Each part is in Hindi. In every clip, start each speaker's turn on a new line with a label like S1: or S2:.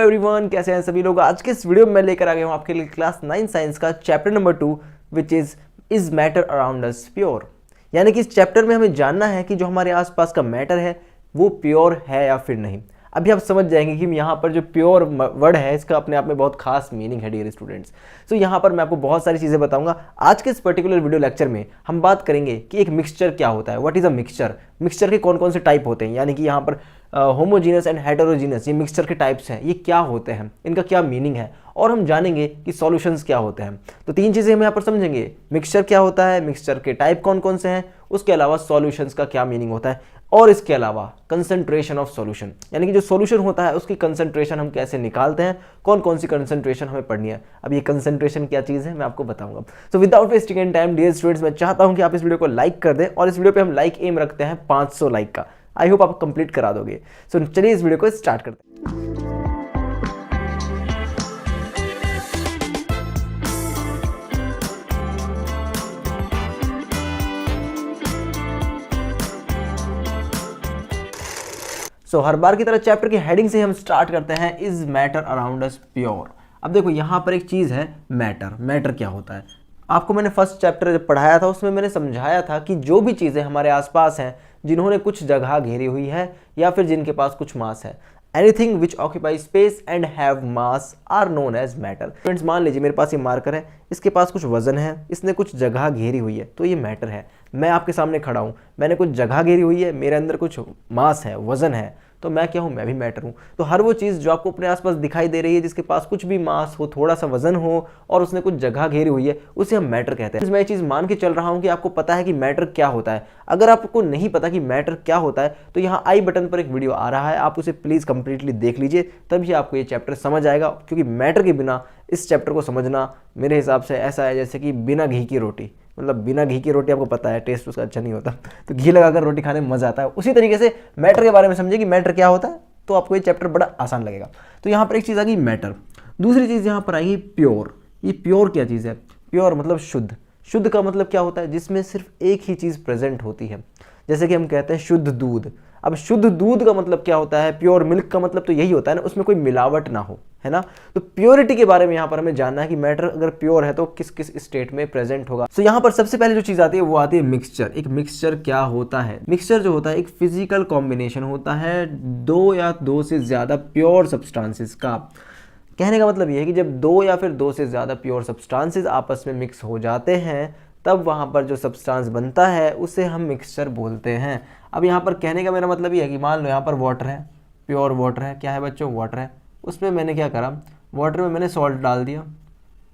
S1: एवरीवन, कैसे हैं सभी लोग। आज के इस वीडियो में मैं लेकर आ गया हूँ आपके लिए क्लास 9 साइंस का chapter number 2 which is matter around us pure. यानी कि इस चैप्टर में हमें जानना है कि जो हमारे आसपास का मैटर है वो प्योर है या फिर नहीं। अभी आप समझ जाएंगे कि यहाँ पर जो प्योर वर्ड है इसका अपने आप में बहुत खास मीनिंग है डियर स्टूडेंट्स। सो यहाँ पर मैं आपको बहुत सारी चीज़ें बताऊंगा। आज के इस पर्टिकुलर वीडियो लेक्चर में हम बात करेंगे कि एक मिक्सचर क्या होता है, what is a mixture, mixture के कौन कौन से टाइप होते हैं, यानी कि यहाँ पर होमोजीनस एंड हेटेरोजीनस ये मिक्सचर के टाइप्स हैं, ये क्या होते हैं, इनका क्या मीनिंग है, और हम जानेंगे कि सॉल्यूशंस क्या होते हैं। तो तीन चीज़ें हम यहाँ पर समझेंगे, मिक्सचर क्या होता है, मिक्सचर के टाइप कौन कौन से हैं, उसके अलावा सॉल्यूशंस का क्या मीनिंग होता है, और इसके अलावा कंसंट्रेशन ऑफ सॉल्यूशन, यानी कि जो सॉल्यूशन होता है उसकी कंसंट्रेशन हम कैसे निकालते हैं, कौन कौन सी कंसंट्रेशन हमें पढ़नी है। अब ये कंसंट्रेशन क्या चीज़ है मैं आपको बताऊंगा। So without wasting any time dear students, मैं चाहता हूं कि आप इस वीडियो को लाइक कर दें, और इस वीडियो पे हम लाइक एम रखते हैं 500 लाइक का। आई होप आप कंप्लीट करा दोगे। सो चलिए इस वीडियो को स्टार्ट करते हैं। सो हर बार की तरह चैप्टर की हेडिंग से हम स्टार्ट करते हैं, is matter around us pure. अब देखो यहाँ पर एक चीज़ है मैटर। मैटर क्या होता है, आपको मैंने फर्स्ट चैप्टर जब पढ़ाया था उसमें मैंने समझाया था कि जो भी चीज़ें हमारे आसपास हैं जिन्होंने कुछ जगह घेरी हुई है या फिर जिनके पास कुछ मास है, anything which occupy space and have mass are known as matter. Friends मान लीजिए मेरे पास ये मार्कर है, इसके पास कुछ वजन है, इसने कुछ जगह घेरी हुई है, तो ये मैटर है। मैं आपके सामने खड़ा हूँ, मैंने कुछ जगह घेरी हुई है, मेरे अंदर कुछ मास है, वजन है, तो मैं क्या हूँ, मैं भी मैटर हूँ। तो हर वो चीज़ जो आपको अपने आसपास दिखाई दे रही है जिसके पास कुछ भी मास हो, थोड़ा सा वजन हो और उसने कुछ जगह घेरी हुई है, उसे हम मैटर कहते हैं। मैं ये चीज़ मान के चल रहा हूँ कि आपको पता है कि मैटर क्या होता है। अगर आपको नहीं पता कि मैटर क्या होता है तो यहाँ आई बटन पर एक वीडियो आ रहा है, आप उसे प्लीज़ कंप्लीटली देख लीजिए, तभी आपको ये चैप्टर समझ आएगा। क्योंकि मैटर के बिना इस चैप्टर को समझना मेरे हिसाब से ऐसा है जैसे कि बिना घी की रोटी। मतलब बिना घी की रोटी आपको पता है टेस्ट उसका अच्छा नहीं होता, तो घी लगाकर रोटी खाने में मज़ा आता है। उसी तरीके से मैटर के बारे में समझिए कि मैटर क्या होता है, तो आपको ये चैप्टर बड़ा आसान लगेगा। तो यहाँ पर एक चीज़ आ गई मैटर। दूसरी चीज़ यहाँ पर आएगी प्योर। ये प्योर क्या चीज़ है, प्योर मतलब शुद्ध। शुद्ध का मतलब क्या होता है, जिसमें सिर्फ एक ही चीज़ प्रेजेंट होती है। जैसे कि हम कहते हैं शुद्ध दूध। अब शुद्ध दूध का मतलब क्या होता है, प्योर मिल्क का मतलब तो यही होता है ना, उसमें कोई मिलावट ना हो, है ना। तो प्योरिटी के बारे में यहाँ पर हमें जानना है कि मैटर अगर प्योर है तो किस किस स्टेट में प्रेजेंट होगा। तो यहाँ पर सबसे पहले जो चीज़ आती है वो आती है मिक्सचर। एक मिक्सचर क्या होता है, मिक्सचर जो होता है एक फिजिकल कॉम्बिनेशन होता है दो या दो से ज़्यादा प्योर सब्सटेंसेस का। कहने का मतलब ये है कि जब दो या फिर दो से ज़्यादा प्योर सब्सटेंसेस आपस में मिक्स हो जाते हैं तब वहाँ पर जो सब्सटेंस बनता है उसे हम मिक्सचर बोलते हैं। अब यहाँ पर कहने का मेरा मतलब ये है कि मान लो यहाँ पर वाटर है, प्योर वाटर है, क्या है बच्चों, वाटर है। उसमें मैंने क्या करा, वाटर में मैंने सॉल्ट डाल दिया,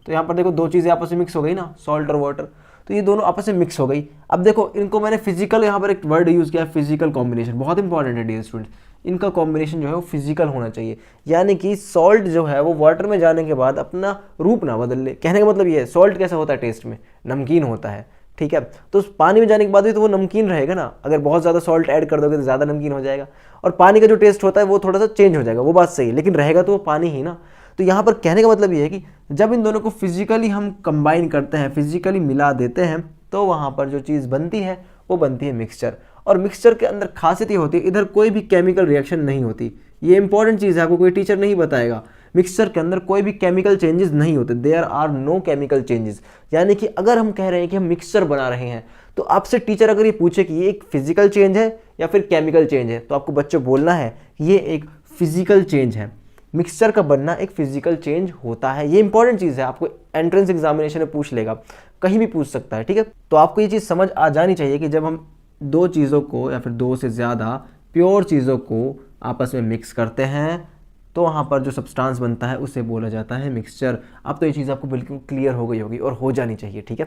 S1: तो यहाँ पर देखो दो चीज़ें आपस में मिक्स हो गई ना, सॉल्ट और वाटर, तो ये दोनों आपस में मिक्स हो गई। अब देखो इनको मैंने फिजिकल, यहाँ पर एक वर्ड यूज़ किया है फिजिकल कॉम्बिनेशन, बहुत इंपॉर्टेंट है डियर स्टूडेंट्स। इनका कॉम्बिनेशन जो है वो फिजिकल होना चाहिए, यानी कि सॉल्ट जो है वो वाटर में जाने के बाद अपना रूप ना बदल ले। कहने का मतलब ये है, सॉल्ट कैसा होता है टेस्ट में, नमकीन होता है, ठीक है। तो उस पानी में जाने के बाद भी तो वो नमकीन रहेगा ना, अगर बहुत ज़्यादा सॉल्ट ऐड कर दोगे तो ज़्यादा नमकीन हो जाएगा, और पानी का जो टेस्ट होता है वो थोड़ा सा चेंज हो जाएगा, वो बात सही है, लेकिन रहेगा तो वो पानी ही ना। तो यहाँ पर कहने का मतलब ये है कि जब इन दोनों को फिजिकली हम कंबाइन करते हैं, फिजिकली मिला देते हैं, तो वहाँ पर जो चीज़ बनती है वो बनती है मिक्सचर। और मिक्सचर के अंदर खासियत ये होती है, इधर कोई भी केमिकल रिएक्शन नहीं होती। ये इंपॉर्टेंट चीज़ है, आपको कोई टीचर नहीं बताएगा। मिक्सचर के अंदर कोई भी केमिकल चेंजेस नहीं होते, there are no chemical changes. यानी कि अगर हम कह रहे हैं कि हम मिक्सचर बना रहे हैं तो आपसे टीचर अगर ये पूछे कि ये एक फिजिकल चेंज है या फिर केमिकल चेंज है, तो आपको बच्चों बोलना है ये एक फिजिकल चेंज है। मिक्सचर का बनना एक फिजिकल चेंज होता है। ये इंपॉर्टेंट चीज़ है, आपको एंट्रेंस एग्जामिनेशन में पूछ लेगा, कहीं भी पूछ सकता है, ठीक है। तो आपको ये चीज़ समझ आ जानी चाहिए कि जब हम दो चीज़ों को या फिर दो से ज़्यादा प्योर चीज़ों को आपस में मिक्स करते हैं तो वहाँ पर जो सब्सटेंस बनता है उसे बोला जाता है मिक्सचर। अब तो ये चीज़ आपको बिल्कुल क्लियर हो गई होगी और हो जानी चाहिए, ठीक है।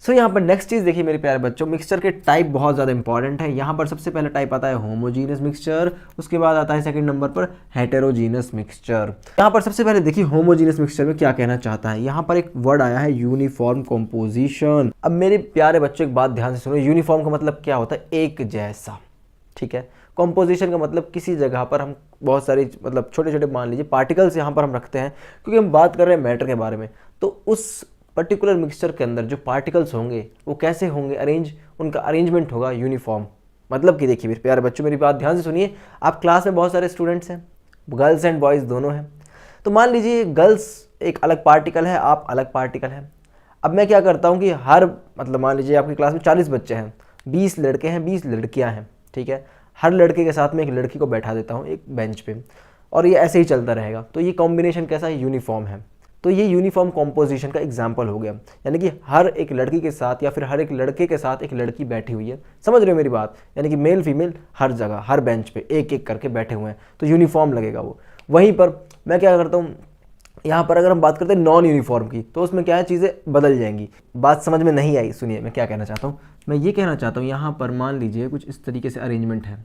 S1: सो यहाँ पर नेक्स्ट चीज़ देखिए मेरे प्यारे बच्चों, मिक्सचर के टाइप बहुत ज़्यादा इंपॉर्टेंट है। यहाँ पर सबसे पहला टाइप आता है होमोजीनस मिक्सचर, उसके बाद आता है सेकंड नंबर पर हेटेरोजीनस मिक्सचर। यहाँ पर सबसे पहले देखिए होमोजीनस मिक्सचर में क्या कहना चाहता है। यहाँ पर एक वर्ड आया है यूनिफॉर्म कॉम्पोजिशन। अब मेरे प्यारे बच्चों एक बात ध्यान से सुनो, यूनिफॉर्म का मतलब क्या होता है, एक जैसा, ठीक है। कॉम्पोजिशन का मतलब किसी जगह पर हम बहुत सारी मतलब छोटे छोटे मान लीजिए पार्टिकल्स यहाँ पर हम रखते हैं, क्योंकि हम बात कर रहे हैं मैटर के बारे में, तो उस पर्टिकुलर मिक्सचर के अंदर जो पार्टिकल्स होंगे वो कैसे होंगे अरेंज, उनका अरेंजमेंट होगा यूनिफॉर्म। मतलब कि देखिए मेरे प्यारे बच्चों मेरी बात ध्यान से सुनिए, आप क्लास में बहुत सारे स्टूडेंट्स हैं, गर्ल्स एंड बॉयज़ दोनों हैं। तो मान लीजिए गर्ल्स एक अलग पार्टिकल है, आप अलग पार्टिकल हैं। अब मैं क्या करता हूँ कि हर मतलब मान लीजिए आपकी क्लास में 40 बच्चे हैं, 20 लड़के हैं, 20 लड़कियाँ हैं, ठीक है। हर लड़के के साथ में एक लड़की को बैठा देता हूँ एक बेंच पे, और ये ऐसे ही चलता रहेगा। तो ये कॉम्बिनेशन कैसा है, यूनिफॉर्म है। तो ये यूनिफॉर्म कॉम्पोजिशन का एग्जाम्पल हो गया, यानी कि हर एक लड़की के साथ या फिर हर एक लड़के के साथ एक लड़की बैठी हुई है। समझ रहे हो मेरी बात, यानी कि मेल फीमेल हर जगह हर बेंच पे एक एक करके बैठे हुए हैं, तो यूनिफॉर्म लगेगा वो। वहीं पर मैं क्या करता हूँ, यहाँ पर अगर हम बात करते हैं नॉन यूनिफॉर्म की, तो उसमें क्या है, चीज़ें बदल जाएंगी। बात समझ में नहीं आई, सुनिए मैं क्या कहना चाहता हूँ। मैं ये कहना चाहता हूँ यहाँ पर मान लीजिए कुछ इस तरीके से अरेंजमेंट है।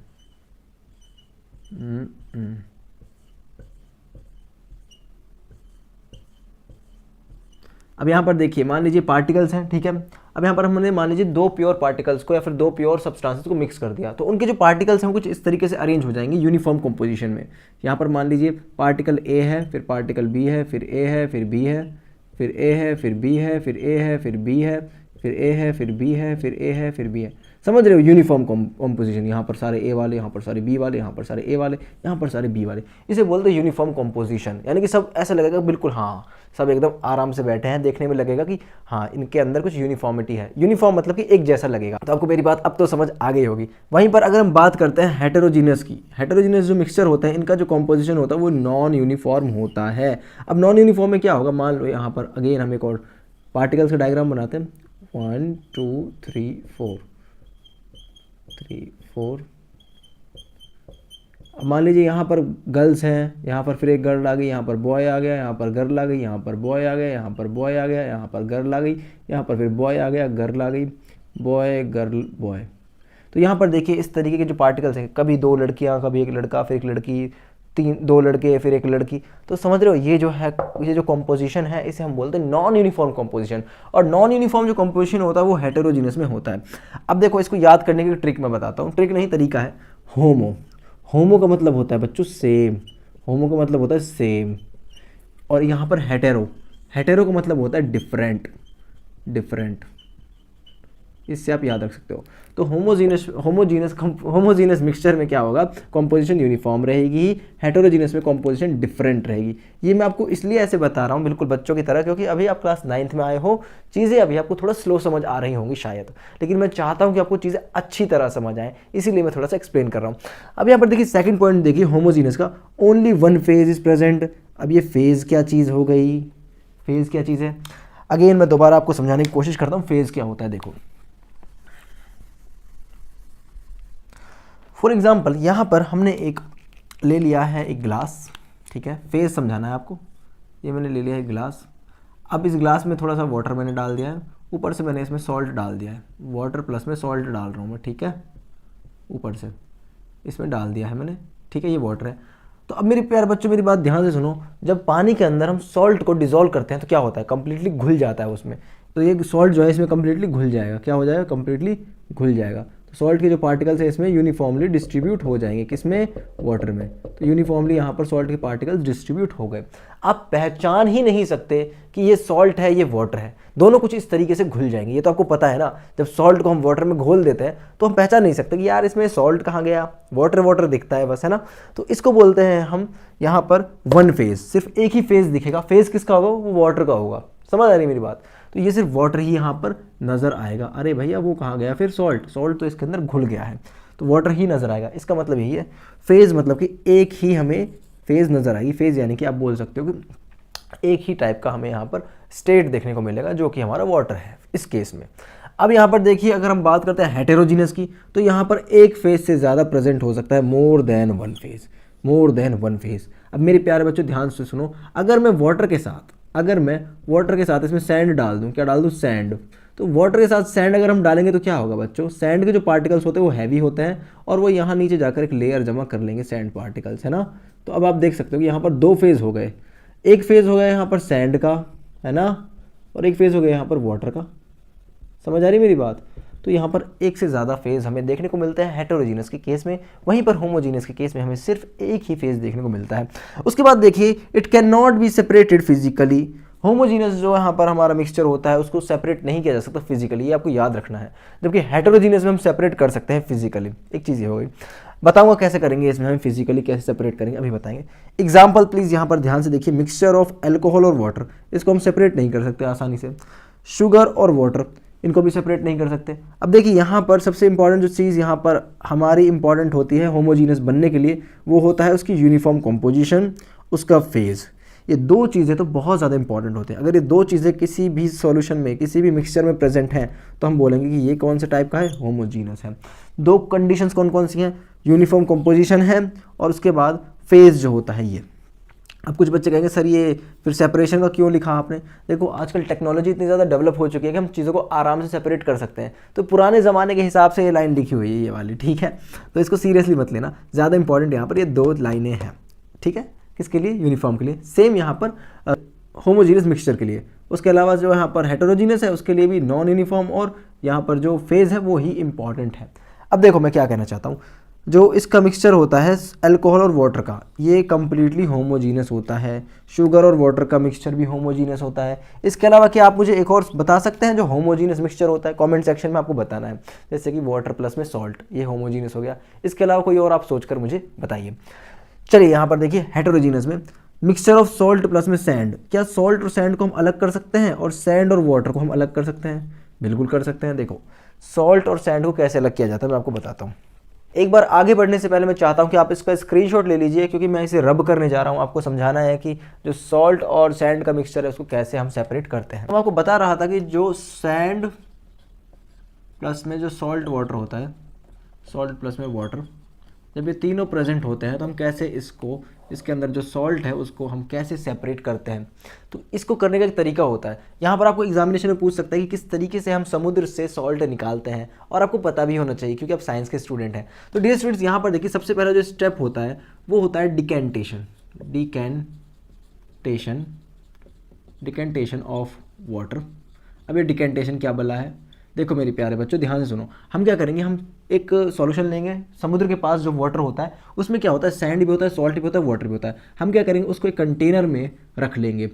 S1: अब यहाँ पर देखिए मान लीजिए पार्टिकल्स हैं, ठीक है। अब यहाँ पर हमने मान लीजिए दो प्योर पार्टिकल्स को या फिर दो प्योर सब्सटेंसेस को मिक्स कर दिया, तो उनके जो पार्टिकल्स हैं कुछ इस तरीके से अरेंज हो जाएंगे यूनिफॉर्म कंपोजिशन में। यहाँ पर मान लीजिए पार्टिकल ए है, फिर पार्टिकल बी है, फिर ए है, फिर बी है, फिर ए है, फिर बी है, फिर ए है, फिर बी है, फिर ए है, फिर बी है, फिर ए है, फिर बी है। समझ रहे हो, यूनिफॉर्म कॉम्पोजिशन। यहाँ पर सारे ए वाले, यहाँ पर सारे बी वाले, यहाँ पर सारे ए वाले, यहाँ पर सारे बी वाले, इसे बोलते हैं यूनिफॉर्म कॉम्पोजिशन। यानी कि सब ऐसा लगेगा बिल्कुल हाँ सब एकदम आराम से बैठे हैं, देखने में लगेगा कि हाँ इनके अंदर कुछ यूनिफॉर्मिटी है। यूनिफॉर्म मतलब कि एक जैसा लगेगा। तो आपको मेरी बात अब तो समझ आ गई होगी। वहीं पर अगर हम बात करते हैं हेटेरोजीनियस की, हेटेरोजीनियस जो मिक्सचर होते हैं इनका जो कॉम्पोजिशन होता है वो नॉन यूनिफॉर्म होता है। अब नॉन यूनिफॉर्म में क्या होगा, मान लो यहाँ पर अगेन हम एक और पार्टिकल्स का डायग्राम बनाते हैं। 1 2 3 4 3 4। अब मान लीजिए यहाँ पर गर्ल्स हैं, यहाँ पर फिर एक गर्ल आ गई, यहाँ पर बॉय आ गया, यहाँ पर गर्ल आ गई, यहाँ पर बॉय आ गया, यहाँ पर बॉय आ गया, यहाँ पर गर्ल आ गई, यहाँ पर फिर बॉय आ गया, गर्ल आ गई, बॉय गर्ल बॉय। तो यहाँ पर देखिए इस तरीके के जो पार्टिकल्स हैं, कभी दो लड़कियाँ, कभी एक लड़का, फिर एक लड़की, दो लड़के, फिर एक लड़की। तो समझ रहे हो ये जो है, ये जो कॉम्पोजिशन है इसे हम बोलते हैं नॉन यूनिफॉर्म कॉम्पोजिशन। और नॉन यूनिफॉर्म जो कॉम्पोजिशन होता है वो हेटेरोजीनियस में होता है। अब देखो इसको याद करने की ट्रिक मैं बताता हूँ, ट्रिक नहीं तरीका है। होमो, होमो का मतलब होता है बच्चों सेम, होमो का मतलब होता है सेम। और यहाँ पर हेटेरो, हेटेरो का मतलब होता है डिफरेंट, डिफरेंट। इससे आप याद रख सकते हो। तो होमोजीनस मिक्सचर में क्या होगा, कॉम्पोजिशन यूनिफॉर्म रहेगी, हेटेरोजीनस में कॉम्पोजिशन डिफरेंट रहेगी। ये मैं आपको इसलिए ऐसे बता रहा हूँ बिल्कुल बच्चों की तरह, क्योंकि अभी आप क्लास 9th में आए हो, चीज़ें अभी आपको थोड़ा स्लो समझ आ रही होंगी शायद, लेकिन मैं चाहता हूँ कि आपको चीज़ें अच्छी तरह समझ आएँ, इसीलिए मैं थोड़ा सा एक्सप्लेन कर रहा हूँ। अब यहाँ पर देखिए सेकंड पॉइंट देखिए होमोजीनस का, only one phase is present. अब ये फेज क्या चीज़ हो गई, फेज क्या चीज़ है, अगेन मैं दोबारा आपको समझाने की कोशिश करता हूँ फेज क्या होता है। देखो फॉर एग्जाम्पल यहाँ पर हमने एक ले लिया है एक ग्लास, ठीक है, फेज समझाना है आपको। ये मैंने ले लिया है ग्लास। अब इस ग्लास में थोड़ा सा वाटर मैंने डाल दिया है, ऊपर से मैंने इसमें सॉल्ट डाल दिया है, वाटर प्लस में सॉल्ट डाल रहा हूँ मैं, ठीक है, ऊपर से इसमें डाल दिया है मैंने, ठीक है, ये वाटर है। तो अब मेरे प्यारे बच्चों मेरी बात ध्यान से सुनो, जब पानी के अंदर हम सॉल्ट को डिजोल्व करते हैं तो क्या होता है, कंप्लीटली घुल जाता है उसमें। तो ये सॉल्ट जो है इसमें कंप्लीटली घुल जाएगा, क्या हो जाएगा, कंप्लीटली घुल जाएगा। तो सॉल्ट के जो पार्टिकल्स है इसमें यूनिफॉर्मली डिस्ट्रीब्यूट हो जाएंगे, किसमें, वाटर में। तो यूनिफॉर्मली यहाँ पर सॉल्ट के पार्टिकल्स डिस्ट्रीब्यूट हो गए। आप पहचान ही नहीं सकते कि ये सॉल्ट है ये वाटर है, दोनों कुछ इस तरीके से घुल जाएंगे। ये तो आपको पता है ना, जब सॉल्ट को हम वाटर में घोल देते हैं तो हम पहचान नहीं सकते कि यार इसमें सॉल्ट कहाँ गया, वाटर वाटर दिखता है बस, है ना। तो इसको बोलते हैं हम यहाँ पर वन फेज, सिर्फ एक ही फेज दिखेगा। फेज किसका होगा, वो वाटर का होगा। समझ आ रही मेरी बात। तो ये सिर्फ वाटर ही यहाँ पर नज़र आएगा। अरे भैया वो कहाँ गया फिर सॉल्ट, सॉल्ट तो इसके अंदर घुल गया है, तो वाटर ही नज़र आएगा। इसका मतलब यही है, फेज़ मतलब कि एक ही हमें फेज़ नज़र आएगी। फेज़ यानी कि आप बोल सकते हो कि एक ही टाइप का हमें यहाँ पर स्टेट देखने को मिलेगा, जो कि हमारा वाटर है इस केस में। अब यहाँ पर देखिए अगर हम बात करते हैं हेटेरोजीनियस की, तो यहाँ पर एक फेज़ से ज़्यादा प्रेजेंट हो सकता है, more than one phase, more than one phase. अब मेरे प्यारे बच्चों ध्यान से सुनो, अगर मैं वाटर के साथ इसमें सैंड डाल दूं, क्या डाल दूं, सैंड। तो वाटर के साथ सैंड अगर हम डालेंगे तो क्या होगा बच्चों, सैंड के जो पार्टिकल्स होते हैं वो हैवी होते हैं और वो यहाँ नीचे जाकर एक लेयर जमा कर लेंगे सैंड पार्टिकल्स, है ना। तो अब आप देख सकते हो कि यहाँ पर दो फेज़ हो गए, एक फेज़ हो गया यहाँ पर सैंड का, है ना, और एक फेज़ हो गया यहाँ पर वाटर का। समझ आ रही मेरी बात। तो यहाँ पर एक से ज़्यादा फेज़ हमें देखने को मिलता है हेटेरोजीनस के केस में, वहीं पर होमोजीनस के केस में हमें सिर्फ एक ही फेज़ देखने को मिलता है। उसके बाद देखिए it can not be separated physically. Homogeneous जो यहाँ पर हमारा मिक्सचर होता है उसको सेपरेट नहीं किया जा सकता फिजिकली, ये आपको याद रखना है। जबकि हेटेरोजीनस में हम सेपरेट कर सकते हैं फिजिकली। एक चीज़ ये हो गई। बताऊंगा कैसे करेंगे, इसमें हम फिजिकली कैसे सेपरेट करेंगे अभी बताएंगे। एग्जाम्पल प्लीज यहाँ पर ध्यान से देखिए, मिक्सचर ऑफ एल्कोहल और वाटर, इसको हम सेपरेट नहीं कर सकते आसानी से। शुगर और वाटर, इनको भी सेपरेट नहीं कर सकते। अब देखिए यहाँ पर सबसे इंपॉर्टेंट जो चीज़ यहाँ पर हमारी इंपॉर्टेंट होती है होमोजीनियस बनने के लिए, वो होता है उसकी यूनिफॉर्म कॉम्पोजिशन, उसका फेज। ये दो चीज़ें तो बहुत ज़्यादा इंपॉर्टेंट होती हैं। अगर ये दो चीज़ें किसी भी सॉल्यूशन में, किसी भी मिक्सचर में प्रेजेंट हैं, तो हम बोलेंगे कि ये कौन से टाइप का है, होमोजीनियस है। दो कंडीशंस कौन कौन सी हैं, यूनिफॉर्म कंपोजिशन है और उसके बाद फेज जो होता है ये। अब कुछ बच्चे कहेंगे सर ये फिर सेपरेशन का क्यों लिखा आपने। देखो आजकल टेक्नोलॉजी इतनी ज़्यादा डेवलप हो चुकी है कि हम चीज़ों को आराम से सेपरेट कर सकते हैं, तो पुराने ज़माने के हिसाब से ये लाइन लिखी हुई है ये वाली, ठीक है। तो इसको सीरियसली मत लेना, ज़्यादा इंपॉर्टेंट यहाँ पर ये दो लाइनें हैं, ठीक है। किसके लिए, यूनिफॉर्म के लिए। सेम यहाँ पर होमोजीनियस मिक्सचर के लिए। उसके अलावा जो यहाँ पर हेटेरोजीनियस है उसके लिए भी नॉन यूनिफॉर्म, और यहाँ पर जो फेज है वो ही इंपॉर्टेंट है। अब देखो मैं क्या कहना चाहता हूँ, जो इसका मिक्सचर होता है अल्कोहल और वाटर का, ये कम्प्लीटली होमोजीनियस होता है। शुगर और वाटर का मिक्सचर भी होमोजीनियस होता है। इसके अलावा क्या आप मुझे एक और बता सकते हैं जो होमोजीनियस मिक्सचर होता है, कमेंट सेक्शन में आपको बताना है। जैसे कि वाटर प्लस में सॉल्ट, ये होमोजीनियस हो गया। इसके अलावा कोई और आप सोचकर मुझे बताइए। चलिए यहाँ पर देखिए हेटेरोजीनियस में मिक्सचर ऑफ सॉल्ट प्लस में सैंड, क्या सॉल्ट और सैंड को हम अलग कर सकते हैं और सैंड और वाटर को हम अलग कर सकते हैं? बिल्कुल कर सकते हैं। देखो सॉल्ट और सैंड को कैसे अलग किया जाता है मैं आपको बताता हूँ। एक बार आगे बढ़ने से पहले मैं चाहता हूँ कि आप इसका स्क्रीनशॉट ले लीजिए, क्योंकि मैं इसे रब करने जा रहा हूँ। आपको समझाना है कि जो सॉल्ट और सैंड का मिक्सचर है उसको कैसे हम सेपरेट करते हैं। मैं आपको बता रहा था कि जो सैंड प्लस में जो सॉल्ट वाटर होता है, सॉल्ट प्लस में वाटर, जब ये तीनों प्रेजेंट होते हैं तो हम कैसे इसको, इसके अंदर जो सॉल्ट है उसको हम कैसे सेपरेट करते हैं। तो इसको करने का एक तरीका होता है। यहाँ पर आपको एग्जामिनेशन में पूछ सकता है कि किस तरीके से हम समुद्र से सॉल्ट निकालते हैं, और आपको पता भी होना चाहिए क्योंकि आप साइंस के स्टूडेंट हैं। तो डियर स्टूडेंट्स यहाँ पर देखिए सबसे पहला जो स्टेप होता है वो होता है डिकेंटेशन। Decantation of water. अब ये डिकेंटेशन क्या बोला है, देखो मेरे प्यारे बच्चों ध्यान से सुनो। हम क्या करेंगे, हम एक सॉल्यूशन लेंगे, समुद्र के पास जो वाटर होता है उसमें क्या होता है, सैंड भी होता है, सॉल्ट भी होता है, वाटर भी होता है। हम क्या करेंगे, उसको एक कंटेनर में रख लेंगे।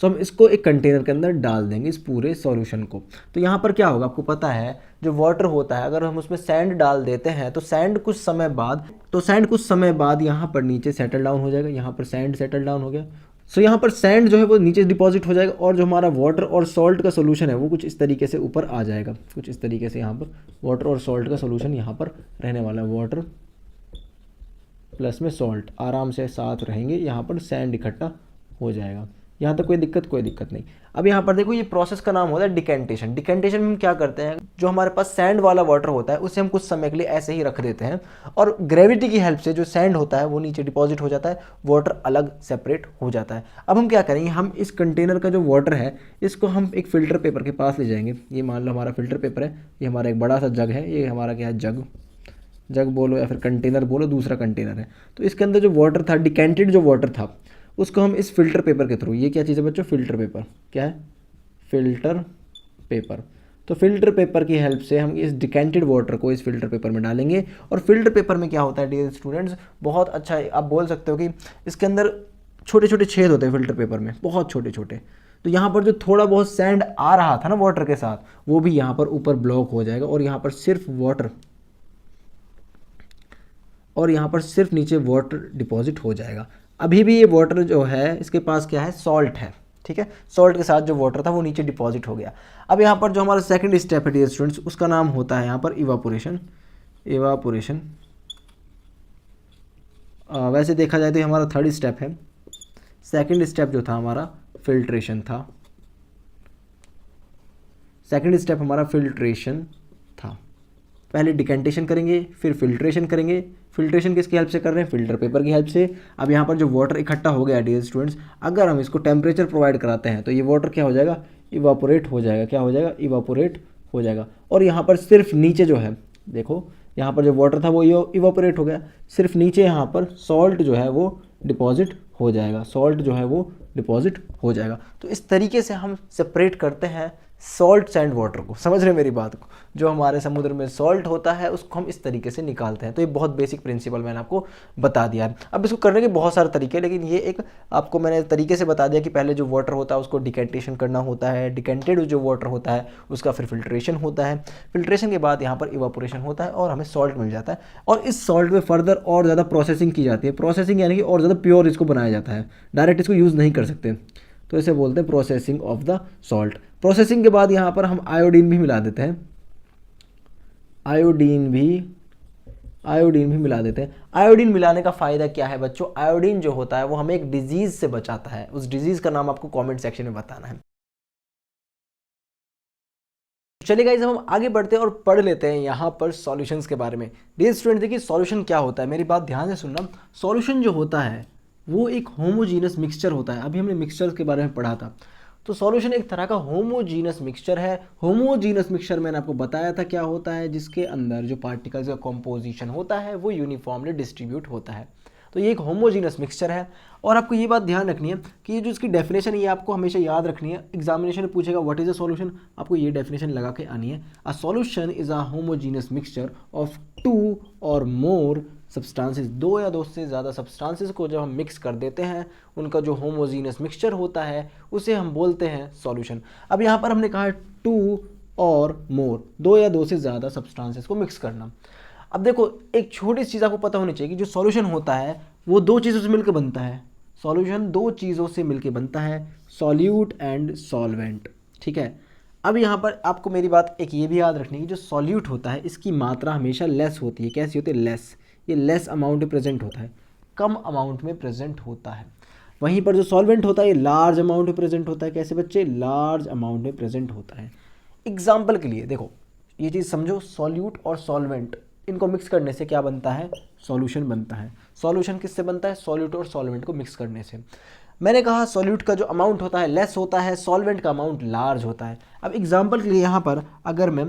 S1: सो हम इसको एक कंटेनर के अंदर डाल देंगे इस पूरे सॉल्यूशन को। तो यहाँ पर क्या होगा आपको पता है, जो वाटर होता है अगर हम उसमें सैंड डाल देते हैं तो सैंड कुछ समय बाद यहाँ पर नीचे सेटल डाउन हो जाएगा। यहाँ पर सैंड सेटल डाउन हो गया। सो यहाँ पर सैंड जो है वो नीचे डिपॉजिट हो जाएगा, और जो हमारा वाटर और सॉल्ट का सोल्यूशन है वो कुछ इस तरीके से ऊपर आ जाएगा। कुछ इस तरीके से यहाँ पर वाटर और सॉल्ट का सोल्यूशन यहाँ पर रहने वाला है। वाटर प्लस में सॉल्ट आराम से साथ रहेंगे, यहाँ पर सैंड इकट्ठा हो जाएगा। यहाँ तक कोई दिक्कत नहीं। अब यहाँ पर देखो ये प्रोसेस का नाम होता है डिकेंटेशन। डिकेंटेशन में हम क्या करते हैं, जो हमारे पास सैंड वाला वाटर होता है उसे हम कुछ समय के लिए ऐसे ही रख देते हैं, और ग्रेविटी की हेल्प से जो सैंड होता है वो नीचे डिपॉजिट हो जाता है, वाटर अलग सेपरेट हो जाता है। अब हम क्या करेंगे, हम इस कंटेनर का जो वाटर है इसको हम एक फ़िल्टर पेपर के पास ले जाएंगे। ये मान लो हमारा फ़िल्टर पेपर है, ये हमारा एक बड़ा सा जग है, ये हमारा क्या है, जग बोलो या फिर कंटेनर बोलो, दूसरा कंटेनर है। तो इसके अंदर जो वाटर था, डिकेंटेड जो वाटर था, उसको हम इस फिल्टर पेपर के थ्रू, ये क्या चीज़ है बच्चों, फिल्टर पेपर, क्या है, फिल्टर पेपर। तो फिल्टर पेपर की हेल्प से हम इस डिकेंटेड वाटर को इस फिल्टर पेपर में डालेंगे। और फिल्टर पेपर में क्या होता है डियर स्टूडेंट्स, बहुत अच्छा है, आप बोल सकते हो कि इसके अंदर छोटे छोटे छेद होते हैं फिल्टर पेपर में, बहुत छोटे छोटे। तो यहाँ पर जो थोड़ा बहुत सैंड आ रहा था ना वाटर के साथ, वो भी यहाँ पर ऊपर ब्लॉक हो जाएगा, और यहाँ पर सिर्फ वाटर, और यहाँ पर सिर्फ नीचे वाटर डिपॉजिट हो जाएगा। अभी भी ये वाटर जो है इसके पास क्या है, सॉल्ट है, ठीक है। सॉल्ट के साथ जो वाटर था वो नीचे डिपॉजिट हो गया। अब यहाँ पर जो हमारा सेकंड स्टेप है डियर स्टूडेंट्स, उसका नाम होता है यहाँ पर इवापोरेशन। वैसे देखा जाए तो हमारा थर्ड स्टेप है। सेकंड स्टेप जो था हमारा फिल्ट्रेशन था। सेकंड स्टेप हमारा फिल्ट्रेशन था। पहले डिकेंटेशन करेंगे, फिर फिल्ट्रेशन करेंगे। फिल्ट्रेशन किसकी हेल्प से कर रहे हैं, फिल्टर पेपर की हेल्प से। अब यहाँ पर जो वाटर इकट्ठा हो गया डियर स्टूडेंट्स, अगर हम इसको टेम्परेचर प्रोवाइड कराते हैं तो ये वाटर क्या हो जाएगा, इवापोरेट हो जाएगा। क्या हो जाएगा, इवापोरेट हो जाएगा। और यहाँ पर सिर्फ नीचे जो है, देखो यहाँ पर जो वाटर था वो इवापोरेट हो गया, सिर्फ नीचे यहाँ पर सॉल्ट जो है वो डिपॉजिट हो जाएगा। तो इस तरीके से हम सेपरेट करते हैं सॉल्ट सैंड वाटर को, समझ रहे हैं मेरी बात को, जो हमारे समुद्र में सॉल्ट होता है उसको हम इस तरीके से निकालते हैं। तो ये बहुत बेसिक प्रिंसिपल मैंने आपको बता दिया है। अब इसको करने के बहुत सारे तरीके हैं, लेकिन ये एक आपको मैंने तरीके से बता दिया कि पहले जो वाटर होता है उसको डिकेंटेशन करना होता है, डिकेंटेड जो वाटर होता है उसका फिर फिल्ट्रेशन होता है, फिल्ट्रेशन के बाद यहाँ पर इवापोरेशन होता है और हमें सॉल्ट मिल जाता है, और इस सॉल्ट में फर्दर और ज़्यादा प्रोसेसिंग की जाती है। प्रोसेसिंग यानी कि और ज़्यादा प्योर इसको बनाया जाता है, डायरेक्ट इसको यूज़ नहीं कर सकते, तो इसे बोलते हैं processing of the salt. Processing के बाद यहाँ पर हम आयोडीन भी मिला देते हैं, आयोडीन भी मिला देते हैं। आयोडीन मिलाने का फ़ायदा क्या है बच्चों? आयोडीन जो होता है वो हमें एक डिजीज़ से बचाता है, उस डिजीज़ का नाम आपको कमेंट सेक्शन में बताना है। चलिए गाइस, हम आगे बढ़ते हैं और पढ़ लेते हैं यहाँ पर सॉल्यूशंस के बारे में। डियर स्टूडेंट, देखिए सॉल्यूशन क्या होता है, मेरी बात ध्यान से सुनना। सॉल्यूशन जो होता है वो एक होमोजीनस मिक्सचर होता है। अभी हमने मिक्सचर्स के बारे में पढ़ा था, तो सॉल्यूशन एक तरह का होमोजीनस मिक्सचर है। होमोजीनस मिक्सचर मैंने आपको बताया था क्या होता है, जिसके अंदर जो पार्टिकल्स का कॉम्पोजिशन होता है वो यूनिफॉर्मली डिस्ट्रीब्यूट होता है। तो ये एक होमोजीनस मिक्सचर है। और आपको ये बात ध्यान रखनी है कि ये जो इसकी डेफिनेशन है ये आपको हमेशा याद रखनी है। एग्जामिनेशन में पूछेगा व्हाट इज अ सॉल्यूशन, आपको ये डेफिनेशन लगा के आनी है। A solution is a homogeneous mixture of 2 और मोर सब्सटेंसेस, 2 या 2 से ज़्यादा सब्सटेंसेस को जब हम मिक्स कर देते हैं, उनका जो होमोजीनस मिक्सचर होता है उसे हम बोलते हैं सॉल्यूशन। अब यहाँ पर हमने कहा है 2 और मोर, 2 या 2 से ज़्यादा सब्सटेंसेस को मिक्स करना। अब देखो, एक छोटी सी चीज़ आपको पता होनी चाहिए कि जो सॉल्यूशन होता है वो 2 चीज़ों से मिलकर बनता है। सॉल्यूशन 2 चीज़ों से मिलकर बनता है, सॉल्यूट एंड सॉल्वेंट, ठीक है। अब यहाँ पर आपको मेरी बात एक ये भी याद रखनी है कि जो सॉल्यूट होता है इसकी मात्रा हमेशा लेस होती है। कैसी होती है? लेस। ये लेस अमाउंट में प्रेजेंट होता है, कम अमाउंट में प्रेजेंट होता है। वहीं पर जो सॉल्वेंट होता है ये लार्ज अमाउंट में प्रेजेंट होता है। कैसे बच्चे? लार्ज अमाउंट में प्रेजेंट होता है। एग्जाम्पल के लिए देखो, ये चीज़ समझो, सॉल्यूट और सॉल्वेंट इनको मिक्स करने से क्या बनता है? सॉल्यूशन बनता है। सॉल्यूशन किससे बनता है? सॉल्यूट और सॉल्वेंट को मिक्स करने से। मैंने कहा सॉल्यूट का जो अमाउंट होता है लेस होता है, सॉल्वेंट का अमाउंट लार्ज होता है। अब एग्जांपल के लिए यहाँ पर अगर मैं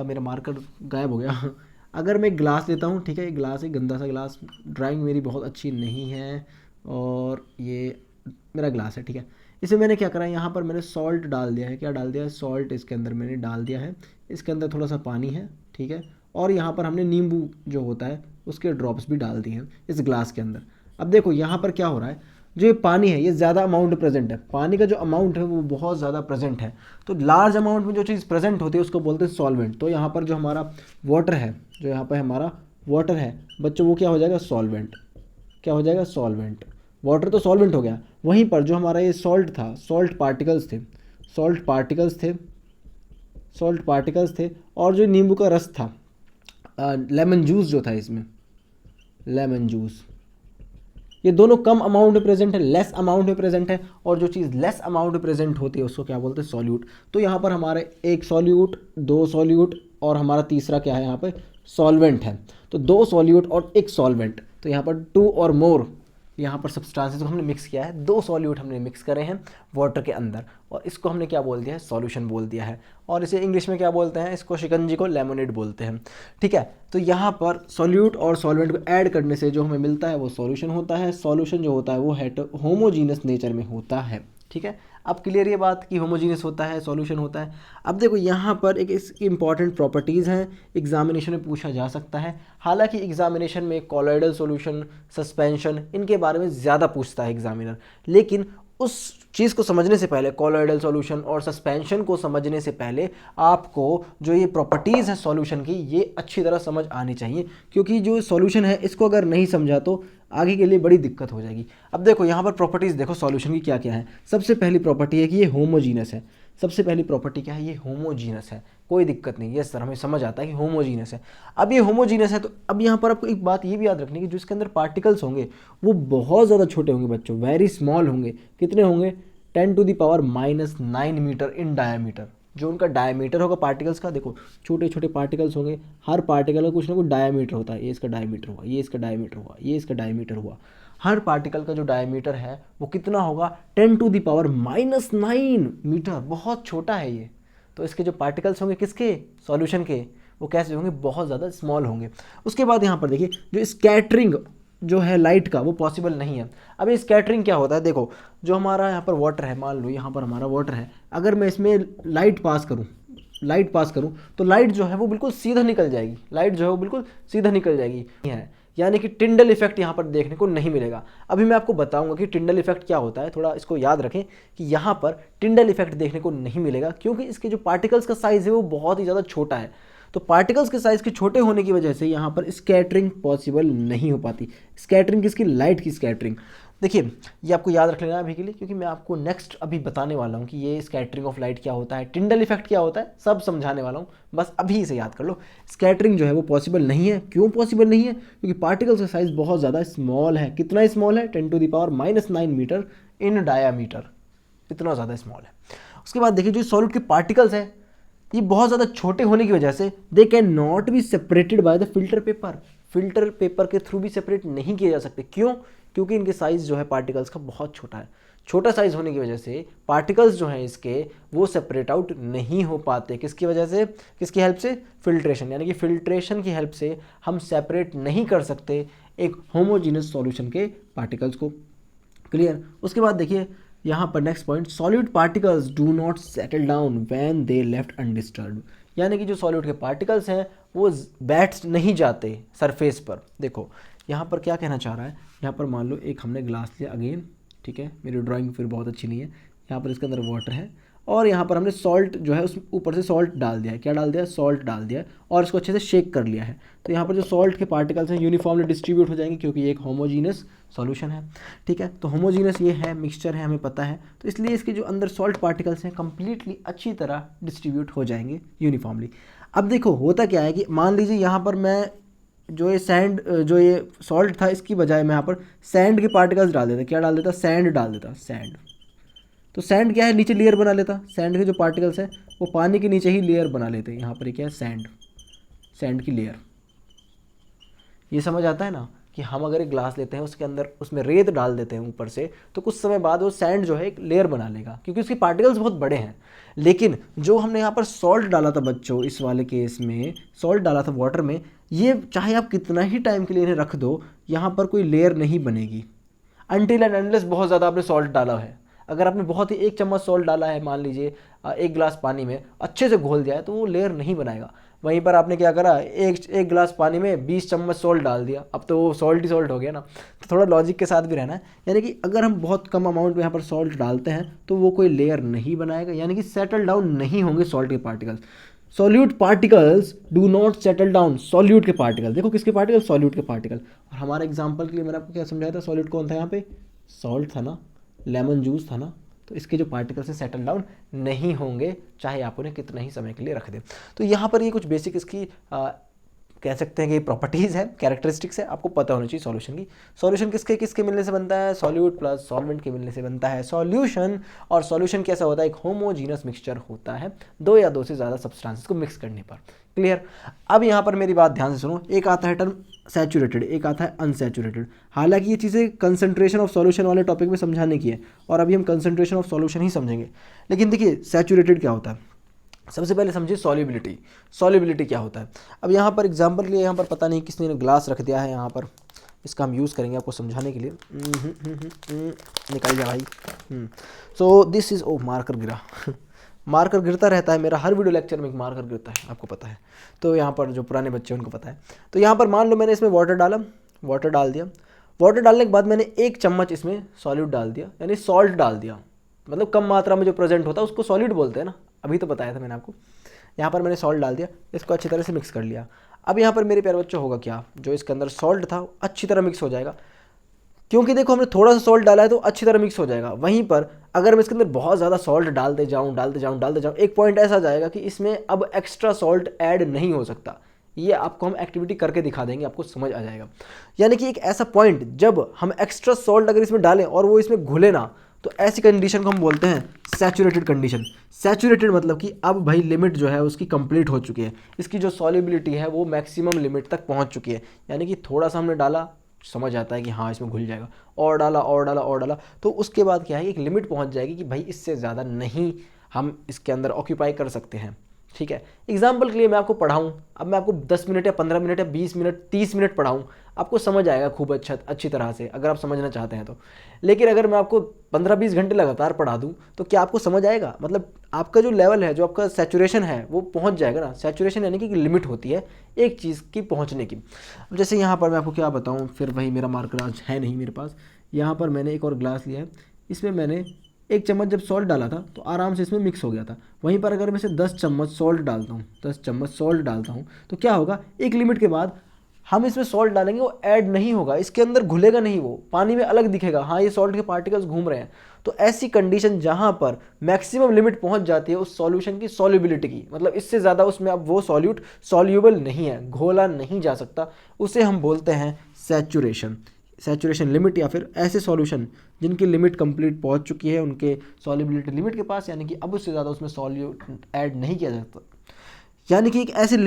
S1: मेरा मार्कर गायब हो गया अगर मैं ग्लास लेता हूँ, ठीक है, एक ग्लास है, गंदा सा ग्लास, ड्राइंग मेरी बहुत अच्छी नहीं है, और ये मेरा ग्लास है, ठीक है। इसे मैंने क्या करा, यहाँ पर मैंने सॉल्ट डाल दिया है। क्या डाल दिया है? सॉल्ट इसके अंदर मैंने डाल दिया है। इसके अंदर थोड़ा सा पानी है, ठीक है, और यहाँ पर हमने नींबू जो होता है उसके ड्रॉप्स भी डाल दिए हैं इस ग्लास के अंदर। अब देखो यहाँ पर क्या हो रहा है, जो ये पानी है ये ज़्यादा अमाउंट में प्रेजेंट है, पानी का जो अमाउंट है वो बहुत ज़्यादा प्रेजेंट है। तो लार्ज अमाउंट में जो चीज़ प्रेजेंट होती है उसको बोलते हैं सॉल्वेंट। तो यहाँ पर जो हमारा वाटर है, जो यहाँ पर हमारा वाटर है बच्चों, वो क्या हो जाएगा? सॉल्वेंट। क्या हो जाएगा? सॉल्वेंट। वाटर तो सॉल्वेंट हो गया। वहीं पर जो हमारा ये सॉल्ट था, सॉल्ट पार्टिकल्स थे, सॉल्ट पार्टिकल्स थे, सॉल्ट पार्टिकल्स थे, और जो नींबू का रस था, लेमन जूस जो था इसमें, लेमन जूस, ये दोनों कम अमाउंट में प्रेजेंट है, लेस अमाउंट में प्रेजेंट है। और जो चीज़ लेस अमाउंट में प्रेजेंट होती है उसको क्या बोलते हैं? सॉल्यूट। तो यहाँ पर हमारे एक सॉल्यूट, 2 सॉल्यूट, और हमारा तीसरा क्या है यहाँ पे? सॉल्वेंट है। तो 2 सॉल्यूट और 1 सॉल्वेंट, तो यहाँ पर 2 और मोर, यहाँ पर सब्सटेंसेस को हमने मिक्स किया है, 2 सॉल्यूट हमने मिक्स करे हैं वाटर के अंदर, और इसको हमने क्या बोल दिया है? सॉल्यूशन बोल दिया है। और इसे इंग्लिश में क्या बोलते हैं? इसको शिकंजी को लेमोनेड बोलते हैं, ठीक है। तो यहाँ पर सॉल्यूट और सॉल्वेंट को ऐड करने से जो हमें मिलता है वो सॉल्यूशन होता है। सॉल्यूशन जो होता है वो होमोजीनस नेचर में होता है, ठीक है। अब क्लियर ये बात कि होमोजीनियस होता है, सॉल्यूशन होता है। अब देखो यहाँ पर एक इसकी इंपॉर्टेंट प्रॉपर्टीज़ हैं, एग्जामिनेशन में पूछा जा सकता है। हालांकि एग्जामिनेशन में कॉलॉइडल सॉल्यूशन, सस्पेंशन, इनके बारे में ज़्यादा पूछता है एग्जामिनर, लेकिन उस चीज़ को समझने से पहले, कॉलॉइडल सॉल्यूशन और सस्पेंशन को समझने से पहले आपको जो ये प्रॉपर्टीज़ हैं सॉल्यूशन की, ये अच्छी तरह समझ आनी चाहिए, क्योंकि जो सॉल्यूशन है इसको अगर नहीं समझा तो आगे के लिए बड़ी दिक्कत हो जाएगी। अब देखो यहाँ पर प्रॉपर्टीज़ देखो सॉल्यूशन की क्या क्या है। सबसे पहली प्रॉपर्टी है कि ये होमोजीनस है। सबसे पहली प्रॉपर्टी क्या है? ये होमोजीनस है। कोई दिक्कत नहीं, यस सर, हमें समझ आता है कि होमोजीनस है। अब ये होमोजीनस है तो अब यहाँ पर आपको एक बात ये भी याद रखनी है कि जो इसके अंदर पार्टिकल्स होंगे वो बहुत ज़्यादा छोटे होंगे बच्चों, वेरी स्मॉल होंगे। कितने होंगे? 10⁻⁹ मीटर इन डायामीटर। जो उनका डायमीटर होगा पार्टिकल्स का, देखो छोटे छोटे पार्टिकल्स होंगे, हर पार्टिकल का कुछ ना कुछ डायमीटर होता है। ये इसका डायमीटर हुआ, ये इसका डायमीटर हुआ, ये इसका डायमीटर हुआ। हर पार्टिकल का जो डायमीटर है वो कितना होगा? 10⁻⁹ मीटर। बहुत छोटा है ये। तो इसके जो पार्टिकल्स होंगे किसके? सॉल्यूशन के, वो कैसे होंगे? बहुत ज़्यादा स्मॉल होंगे। उसके बाद यहाँ पर देखिए जो स्कैटरिंग जो है लाइट का वो पॉसिबल नहीं है। अब ये स्कैटरिंग क्या होता है, देखो जो हमारा यहाँ पर वाटर है, मान लो यहाँ पर हमारा वाटर है, अगर मैं इसमें लाइट पास करूँ तो लाइट जो है वो बिल्कुल सीधा निकल जाएगी, लाइट जो है वो बिल्कुल सीधा निकल जाएगी है, यानी कि टिंडल इफेक्ट यहाँ पर देखने को नहीं मिलेगा। अभी मैं आपको बताऊंगा कि टिंडल इफेक्ट क्या होता है, थोड़ा इसको याद रखें कि यहाँ पर टिंडल इफेक्ट देखने को नहीं मिलेगा, क्योंकि इसके जो पार्टिकल्स का साइज है वो बहुत ही ज़्यादा छोटा है। तो पार्टिकल्स के साइज के छोटे होने की वजह से यहाँ पर स्कैटरिंग पॉसिबल नहीं हो पाती। स्कैटरिंग किसकी, लाइट की स्कैटरिंग। देखिए ये आपको याद रख लेना अभी के लिए, क्योंकि मैं आपको नेक्स्ट अभी बताने वाला हूँ कि ये स्कैटरिंग ऑफ लाइट क्या होता है, टिंडल इफेक्ट क्या होता है, सब समझाने वाला हूँ, बस अभी से याद कर लो। स्कैटरिंग जो है वो पॉसिबल नहीं है। क्यों पॉसिबल नहीं है, क्योंकि पार्टिकल्स का साइज बहुत ज़्यादा स्मॉल है। कितना स्मॉल है, 10⁻⁻⁹ मीटर इन डायामीटर, इतना ज़्यादा स्मॉल है। उसके बाद देखिए जो सॉलिड के पार्टिकल्स हैं ये बहुत ज़्यादा छोटे होने की वजह से they can not be separated by the filter paper. Filter paper के थ्रू भी सेपरेट नहीं किए जा सकते। क्यों, क्योंकि इनके साइज़ जो है पार्टिकल्स का बहुत छोटा है। छोटा साइज़ होने की वजह से पार्टिकल्स जो हैं इसके वो सेपरेट आउट नहीं हो पाते। किसकी वजह से, किसकी हेल्प से, फिल्ट्रेशन, यानी कि फिल्ट्रेशन की हेल्प से हम सेपरेट नहीं कर सकते एक होमोजीनियस सॉल्यूशन के पार्टिकल्स को। क्लियर। उसके बाद देखिए यहाँ पर next point, solid particles do not settle down when they left undisturbed, यानी कि जो सॉलिड के पार्टिकल्स हैं वो बैठ नहीं जाते सरफेस पर। देखो यहाँ पर क्या कहना चाह रहा है, यहाँ पर मान लो एक हमने ग्लास लिया अगेन, ठीक है, मेरी ड्राइंग फिर बहुत अच्छी नहीं है, यहाँ पर इसके अंदर वाटर है और यहाँ पर हमने सॉल्ट जो है उस ऊपर से सॉल्ट डाल दिया है। क्या डाल दिया है, सॉल्ट डाल दिया है और इसको अच्छे से शेक कर लिया है। तो यहाँ पर जो सॉल्ट के पार्टिकल्स हैं यूनिफॉर्मली डिस्ट्रीब्यूट हो जाएंगे, क्योंकि ये एक होमोजीनियस सॉल्यूशन है। ठीक है, तो होमोजीनियस ये है, मिक्सचर है, हमें पता है, तो इसलिए इसके जो अंदर सॉल्ट पार्टिकल्स हैं कंप्लीटली अच्छी तरह डिस्ट्रीब्यूट हो जाएंगे यूनिफॉर्मली। अब देखो होता क्या है कि मान लीजिए यहाँ पर मैं जो ये सैंड, जो ये सॉल्ट था, इसकी बजाय मैं यहाँ पर सैंड के पार्टिकल्स डाल देता। क्या डाल देता, सैंड डाल देता, सैंड। तो सैंड क्या है, नीचे लेयर बना लेता। सैंड के जो पार्टिकल्स हैं वो पानी के नीचे ही लेयर बना लेते हैं। यहाँ पर क्या है, सैंड, सैंड की लेयर। ये समझ आता है ना कि हम अगर एक ग्लास लेते हैं उसके अंदर उसमें रेत डाल देते हैं ऊपर से, तो कुछ समय बाद वो सैंड जो है एक लेयर बना लेगा, क्योंकि उसके पार्टिकल्स बहुत बड़े हैं। लेकिन जो हमने यहाँ पर सॉल्ट डाला था बच्चों, इस वाले केस में सॉल्ट डाला था वाटर में, ये चाहे आप कितना ही टाइम के लिए इन्हें रख दो, यहाँ पर कोई लेयर नहीं बनेगी अनटिल एंड अनलेस बहुत ज़्यादा आपने सॉल्ट डाला है। अगर आपने बहुत ही 1 चम्मच सॉल्ट डाला है, मान लीजिए 1 गिलास पानी में, अच्छे से घोल दिया है, तो वो लेयर नहीं बनाएगा। वहीं पर आपने क्या करा, एक गिलास पानी में 20 चम्मच सॉल्ट डाल दिया, अब तो वो सॉल्ट ही सॉल्ट हो गया ना। तो थोड़ा लॉजिक के साथ भी रहना है, यानी कि अगर हम बहुत कम अमाउंट में यहाँ पर सॉल्ट डालते हैं तो वो कोई लेयर नहीं बनाएगा, यानी कि सेटल डाउन नहीं होंगे सॉल्ट के particles. Solute particles do not settle down, solute के पार्टिकल, देखो किसके पार्टिकल, सॉल्यूट के पार्टिकल। और हमारे एग्जाम्पल के लिए मैंने आपको क्या समझाया था, सॉल्यूट कौन था यहाँ पे, सॉल्ट था ना, लेमन जूस था ना, तो इसके जो पार्टिकल्स से सेटल डाउन नहीं होंगे, चाहे आप उन्हें कितना ही समय के लिए रख दें। तो यहाँ पर ये कुछ बेसिक इसकी कह सकते हैं कि प्रॉपर्टीज़ है, कैरेक्टरिस्टिक्स है, आपको पता होनी चाहिए सॉल्यूशन की। सॉल्यूशन किसके किसके मिलने से बनता है, सॉल्यूट प्लस सॉल्वेंट के मिलने से बनता है सॉल्यूशन। और सॉल्यूशन कैसा होता है, एक होमोजीनस मिक्सचर होता है, 2 या 2 से ज़्यादा सब्सटेंसेस को मिक्स करने पर। क्लियर। अब यहाँ पर मेरी बात ध्यान से सुनो, एक आता है टर्म सैचुरेटेड, एक आता है अनसैचुरेटेड। हालांकि ये चीज़ें कंसंट्रेशन ऑफ सॉल्यूशन वाले टॉपिक में समझाने की है, और अभी हम कंसंट्रेशन ऑफ सॉल्यूशन ही समझेंगे। लेकिन देखिए सैचुरेटेड क्या होता है, सबसे पहले समझिए सॉल्युबिलिटी। सॉल्युबिलिटी क्या होता है, अब यहाँ पर एग्जांपल के लिए यहाँ पर पता नहीं किसने ग्लास रख दिया है यहाँ पर, इसका हम यूज़ करेंगे आपको समझाने के लिए। निकल जा भाई। So this is, oh marker गिरा। मार्कर गिरता रहता है, मेरा हर वीडियो लेक्चर में एक मार्कर गिरता है, आपको पता है। तो यहाँ पर जो पुराने बच्चे हैं उनको पता है। तो यहाँ पर मान लो मैंने इसमें वाटर डाला, वाटर डाल दिया, वाटर डालने के बाद मैंने 1 चम्मच इसमें सॉल्यूट डाल दिया, यानी सॉल्ट डाल दिया, मतलब कम मात्रा में जो प्रेजेंट होता है उसको सॉल्यूट बोलते हैं ना, अभी तो बताया था मैंने आपको। यहाँ पर मैंने सॉल्ट डाल दिया, इसको अच्छी तरह से मिक्स कर लिया। अब यहाँ पर मेरे प्यारे बच्चों होगा क्या, जो इसके अंदर सॉल्ट था अच्छी तरह मिक्स हो जाएगा, क्योंकि देखो हमने थोड़ा सा सॉल्ट डाला है तो अच्छी तरह मिक्स हो जाएगा। वहीं पर अगर मैं इसके अंदर बहुत ज़्यादा सॉल्ट डालते जाऊँ, एक पॉइंट ऐसा जाएगा कि इसमें अब एक्स्ट्रा सॉल्ट ऐड नहीं हो सकता। ये आपको हम एक्टिविटी करके दिखा देंगे, आपको समझ आ जाएगा। यानी कि एक ऐसा पॉइंट जब हम एक्स्ट्रा सॉल्ट अगर इसमें डालें और वो इसमें घुले ना, तो ऐसी कंडीशन को हम बोलते हैं सैचुरेटेड कंडीशन। सैचुरेटेड मतलब कि अब भाई लिमिट जो है उसकी कंप्लीट हो चुकी है, इसकी जो सॉल्युबिलिटी है वो मैक्सिमम लिमिट तक पहुंच चुकी है। यानी कि थोड़ा सा हमने डाला, समझ आता है कि हाँ इसमें घुल जाएगा, और डाला और डाला और डाला, तो उसके बाद क्या है, एक लिमिट पहुंच जाएगी कि भाई इससे ज़्यादा नहीं हम इसके अंदर ऑक्यूपाई कर सकते हैं। ठीक है। एग्जाम्पल के लिए मैं आपको पढ़ाऊँ, अब मैं आपको 10 मिनट या 15 मिनट या 20 मिनट 30 मिनट पढ़ाऊँ, आपको समझ आएगा खूब अच्छी तरह से अगर आप समझना चाहते हैं तो। लेकिन अगर मैं आपको 15-20 घंटे लगातार पढ़ा दूँ तो क्या आपको समझ आएगा? मतलब आपका जो लेवल है, जो आपका सैचुरेशन है वो पहुँच जाएगा ना। सैचुरेशन यानी कि लिमिट होती है एक चीज़ की पहुँचने की। अब जैसे यहाँ पर मैं आपको क्या बताऊँ, फिर वही मेरा मार्कर आज है नहीं मेरे पास। यहाँ पर मैंने एक और ग्लास लिया है, इसमें मैंने 1 चम्मच जब सॉल्ट डाला था तो आराम से इसमें मिक्स हो गया था। वहीं पर अगर मैं इसे 10 चम्मच सॉल्ट डालता हूँ, 10 चम्मच सॉल्ट डालता हूँ तो क्या होगा, एक लिमिट के बाद हम इसमें सॉल्ट डालेंगे, वो ऐड नहीं होगा, इसके अंदर घुलेगा नहीं, वो पानी में अलग दिखेगा, हाँ ये सॉल्ट के पार्टिकल्स घूम रहे हैं। तो ऐसी कंडीशन जहाँ पर मैक्सिमम लिमिट पहुँच जाती है उस सॉल्यूशन की सॉल्युबिलिटी की, मतलब इससे ज़्यादा उसमें अब वो सॉल्यूट सॉल्यूबल नहीं है, घोला नहीं जा सकता, उसे हम बोलते हैं सैचुरेशन। सैचुरेशन लिमिट, या फिर ऐसे सॉल्यूशन जिनकी लिमिट कंप्लीट पहुंच चुकी है उनके सॉल्युबिलिटी लिमिट के पास, यानी कि अब उससे ज़्यादा उसमें सॉल्यूट ऐड नहीं किया जा सकता, यानी कि एक ऐसी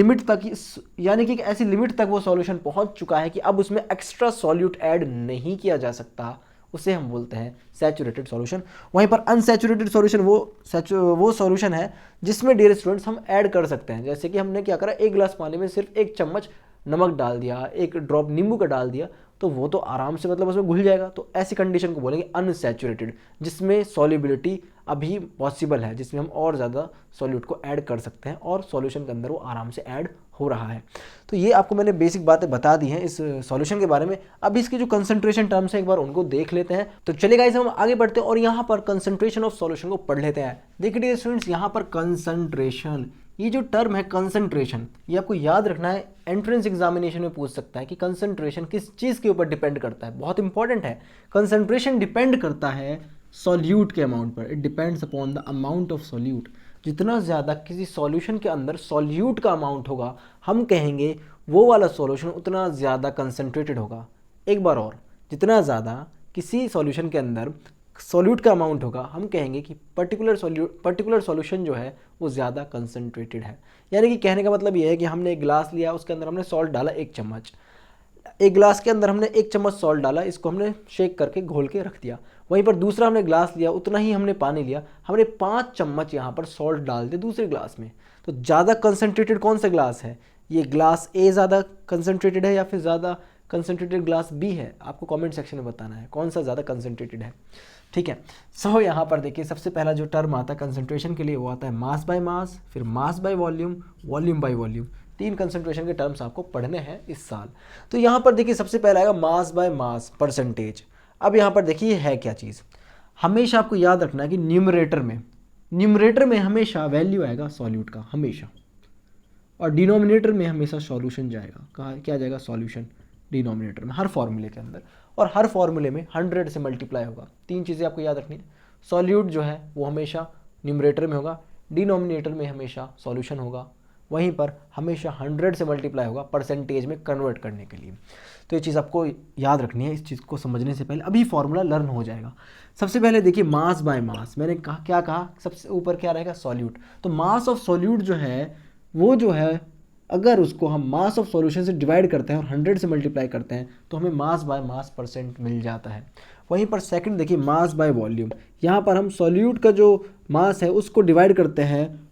S1: लिमिट तक वो सॉल्यूशन पहुंच चुका है कि अब उसमें एक्स्ट्रा सॉल्यूट ऐड नहीं किया जा सकता, उसे हम बोलते हैं सैचुरेटेड सॉल्यूशन। वहीं पर अनसैचुरेटेड सॉल्यूशन वो सॉल्यूशन है जिसमें डियर स्टूडेंट्स हम ऐड कर सकते हैं। जैसे कि हमने क्या करा, 1 गिलास पानी में सिर्फ 1 चम्मच नमक डाल दिया, 1 ड्रॉप नींबू का डाल दिया, तो वो तो आराम से मतलब उसमें घुल जाएगा। तो ऐसी कंडीशन को बोलेंगे अनसैचुरेटेड, जिसमें सॉल्युबिलिटी अभी पॉसिबल है, जिसमें हम और ज़्यादा सॉल्यूट को ऐड कर सकते हैं और सॉल्यूशन के अंदर वो आराम से ऐड हो रहा है। तो ये आपको मैंने बेसिक बातें बता दी हैं इस सॉल्यूशन के बारे में। अब इसकी जो कंसंट्रेशन टर्म्स है एक बार उनको देख लेते हैं। तो चलिए गाइस हम आगे बढ़ते हैं और यहाँ पर कंसंट्रेशन ऑफ सॉल्यूशन को पढ़ लेते हैं। देखिए स्टूडेंट्स, यहाँ पर कंसंट्रेशन, ये जो टर्म है कंसंट्रेशन, ये आपको याद रखना है, एंट्रेंस एग्जामिनेशन में पूछ सकता है कि कंसंट्रेशन किस चीज़ के ऊपर डिपेंड करता है। बहुत इंपॉर्टेंट है, कंसंट्रेशन डिपेंड करता है सॉल्यूट के अमाउंट पर। It depends upon the amount of solute. जितना ज़्यादा किसी सॉल्यूशन के अंदर सॉल्यूट का अमाउंट होगा, हम कहेंगे वो वाला सॉल्यूशन उतना ज़्यादा कंसंट्रेटेड होगा। एक बार और, जितना ज़्यादा किसी सॉल्यूशन के अंदर सॉल्यूट का अमाउंट होगा, हम कहेंगे कि पर्टिकुलर सॉल्यूशन जो है वो ज़्यादा कंसंट्रेटेड है। यानी कि कहने का मतलब ये है कि हमने एक गिलास लिया, उसके अंदर हमने सॉल्ट डाला 1 चम्मच, एक गिलास के अंदर हमने 1 चम्मच सॉल्ट डाला, इसको हमने शेक करके घोल के रख दिया। वहीं पर दूसरा हमने ग्लास लिया, उतना ही हमने पानी लिया, हमने 5 चम्मच यहाँ पर सॉल्ट डाल दिया दूसरे ग्लास में। तो ज़्यादा कंसंट्रेटेड कौन सा ग्लास है? ये ग्लास ए ज़्यादा कंसंट्रेटेड है या फिर ज़्यादा कंसंट्रेटेड ग्लास बी है? आपको कमेंट सेक्शन में बताना है कौन सा ज़्यादा कंसंट्रेटेड है। ठीक है। सो यहाँ पर देखिए, सबसे पहला जो टर्म आता है कंसंट्रेशन के लिए वो आता है मास बाय मास, फिर mass by volume, volume by volume. 3 concentration के टर्म्स आपको पढ़ने हैं इस साल। तो यहाँ पर देखिए सबसे पहला आएगा मास बाय मास परसेंटेज। अब यहाँ पर देखिए है क्या चीज़, हमेशा आपको याद रखना है कि न्यूमरेटर में हमेशा वैल्यू आएगा सॉल्यूट का हमेशा, और डिनोमिनेटर में हमेशा सॉल्यूशन जाएगा। कहाँ क्या जाएगा? सॉल्यूशन डिनोमिनेटर में, हर फॉर्मूले के अंदर, और हर फॉर्मूले में 100 से मल्टीप्लाई होगा। 3 चीज़ें आपको याद रखनी है, सॉल्यूट जो है वो हमेशा न्यूमरेटर में होगा, डिनोमिनेटर में हमेशा सॉल्यूशन होगा, वहीं पर हमेशा 100 से मल्टीप्लाई होगा परसेंटेज में कन्वर्ट करने के लिए। तो ये चीज़ आपको याद रखनी है। इस चीज़ को समझने से पहले अभी फॉर्मूला लर्न हो जाएगा। सबसे पहले देखिए मास बाय मास, मैंने क्या कहा, सबसे ऊपर क्या रहेगा? सॉल्यूट। तो मास ऑफ सॉल्यूट जो है वो जो है, अगर उसको हम मास ऑफ सॉल्यूशन से डिवाइड करते हैं और 100 से मल्टीप्लाई करते हैं तो हमें मास बाय मास परसेंट मिल जाता है। वहीं पर सेकंड देखिए मास बाय वॉल्यूम, यहाँ पर हम सॉल्यूट का जो मास है उसको डिवाइड करते हैं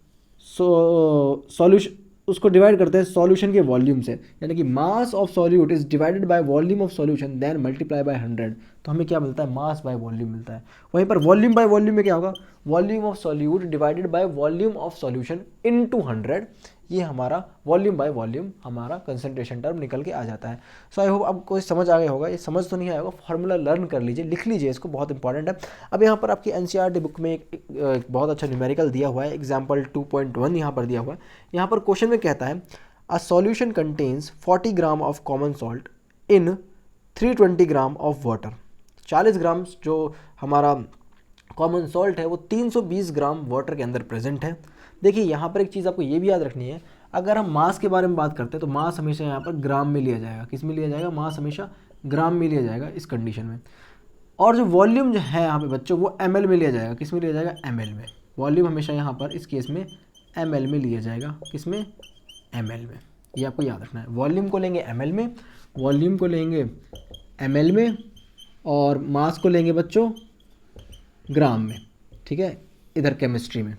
S1: सॉल्यूशन के वॉल्यूम से, यानी कि mass of solute is divided by volume of solution then multiply by 100, तो हमें क्या मिलता है? मास बाय वॉल्यूम मिलता है। वहीं पर वॉल्यूम बाय वॉल्यूम में क्या होगा? Volume of solute divided by volume of solution into 100, ये हमारा वॉल्यूम बाय वॉल्यूम हमारा कंसंट्रेशन टर्म निकल के आ जाता है। सो आई होप आपको समझ आ गया होगा। ये समझ तो नहीं आया होगा, फॉर्मूला लर्न कर लीजिए, लिख लीजिए इसको, बहुत इंपॉर्टेंट है। अब यहाँ पर आपकी एनसीईआरटी बुक में एक बहुत अच्छा न्यूमेरिकल दिया हुआ है, एग्जाम्पल 2.1 यहाँ पर दिया हुआ है। यहाँ पर क्वेश्चन में कहता है a solution contains 40 gram of common salt in 320 gram of water. 40 ग्राम जो हमारा कॉमन सॉल्ट है वो 320 ग्राम वाटर के अंदर प्रेजेंट है। देखिए यहाँ पर एक चीज़ आपको ये भी याद रखनी है, अगर हम मास के बारे में बात करते हैं तो मास हमेशा यहाँ पर ग्राम में लिया जाएगा। किस में लिया जाएगा? मास हमेशा ग्राम में लिया जाएगा इस कंडीशन में। और जो वॉल्यूम जो है यहाँ पे बच्चों वो ml में लिया जाएगा। किस में लिया जाएगा? ml में। वॉल्यूम हमेशा यहाँ पर इस केस में ml में लिया जाएगा। किस में? ml में। ये आपको याद रखना है, वॉल्यूम को लेंगे ml में, वॉल्यूम को लेंगे ml में, और मास को लेंगे बच्चों ग्राम में। ठीक है, इधर केमिस्ट्री में।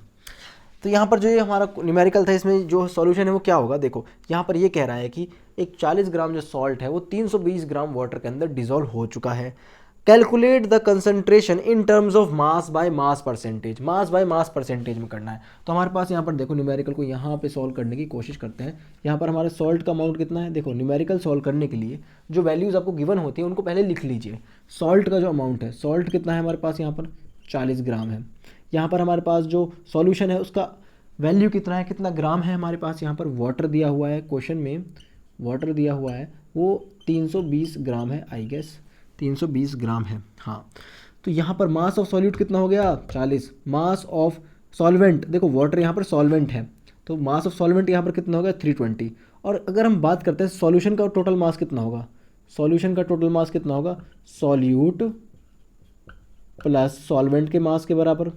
S1: तो यहाँ पर जो ये हमारा न्यूमेरिकल था, इसमें जो सॉल्यूशन है वो क्या होगा, देखो यहाँ पर ये कह रहा है कि एक 40 ग्राम जो सॉल्ट है वो 320 ग्राम वाटर के अंदर डिजोल्व हो चुका है। Calculate the concentration in terms of mass by mass percentage, mass by mass percentage में करना है। तो हमारे पास यहाँ पर देखो न्यूमेरिकल को यहाँ पे सॉल्व करने की कोशिश करते हैं। यहाँ पर हमारे सॉल्ट का अमाउंट कितना है, देखो न्यूमेरिकल सॉल्व करने के लिए जो वैल्यूज़ आपको गिवन होती है उनको पहले लिख लीजिए। सॉल्ट का जो अमाउंट है, सॉल्ट कितना है हमारे पास यहाँ पर 40 ग्राम है। यहाँ पर हमारे पास जो सॉल्यूशन है उसका वैल्यू कितना है, कितना ग्राम है हमारे पास, यहाँ पर वाटर दिया हुआ है, क्वेश्चन में वाटर दिया हुआ है वो 320 ग्राम है, आई गेस 320 ग्राम है। हाँ, तो यहाँ पर मास ऑफ सॉल्यूट कितना हो गया 40, मास ऑफ सॉल्वेंट, देखो वाटर यहाँ पर सॉल्वेंट है तो मास ऑफ सॉल्वेंट यहाँ पर कितना होगा 320। और अगर हम बात करते हैं सॉल्यूशन का टोटल मास कितना होगा, सॉल्यूशन का टोटल मास कितना होगा, सॉल्यूट प्लस सॉल्वेंट के मास के बराबर,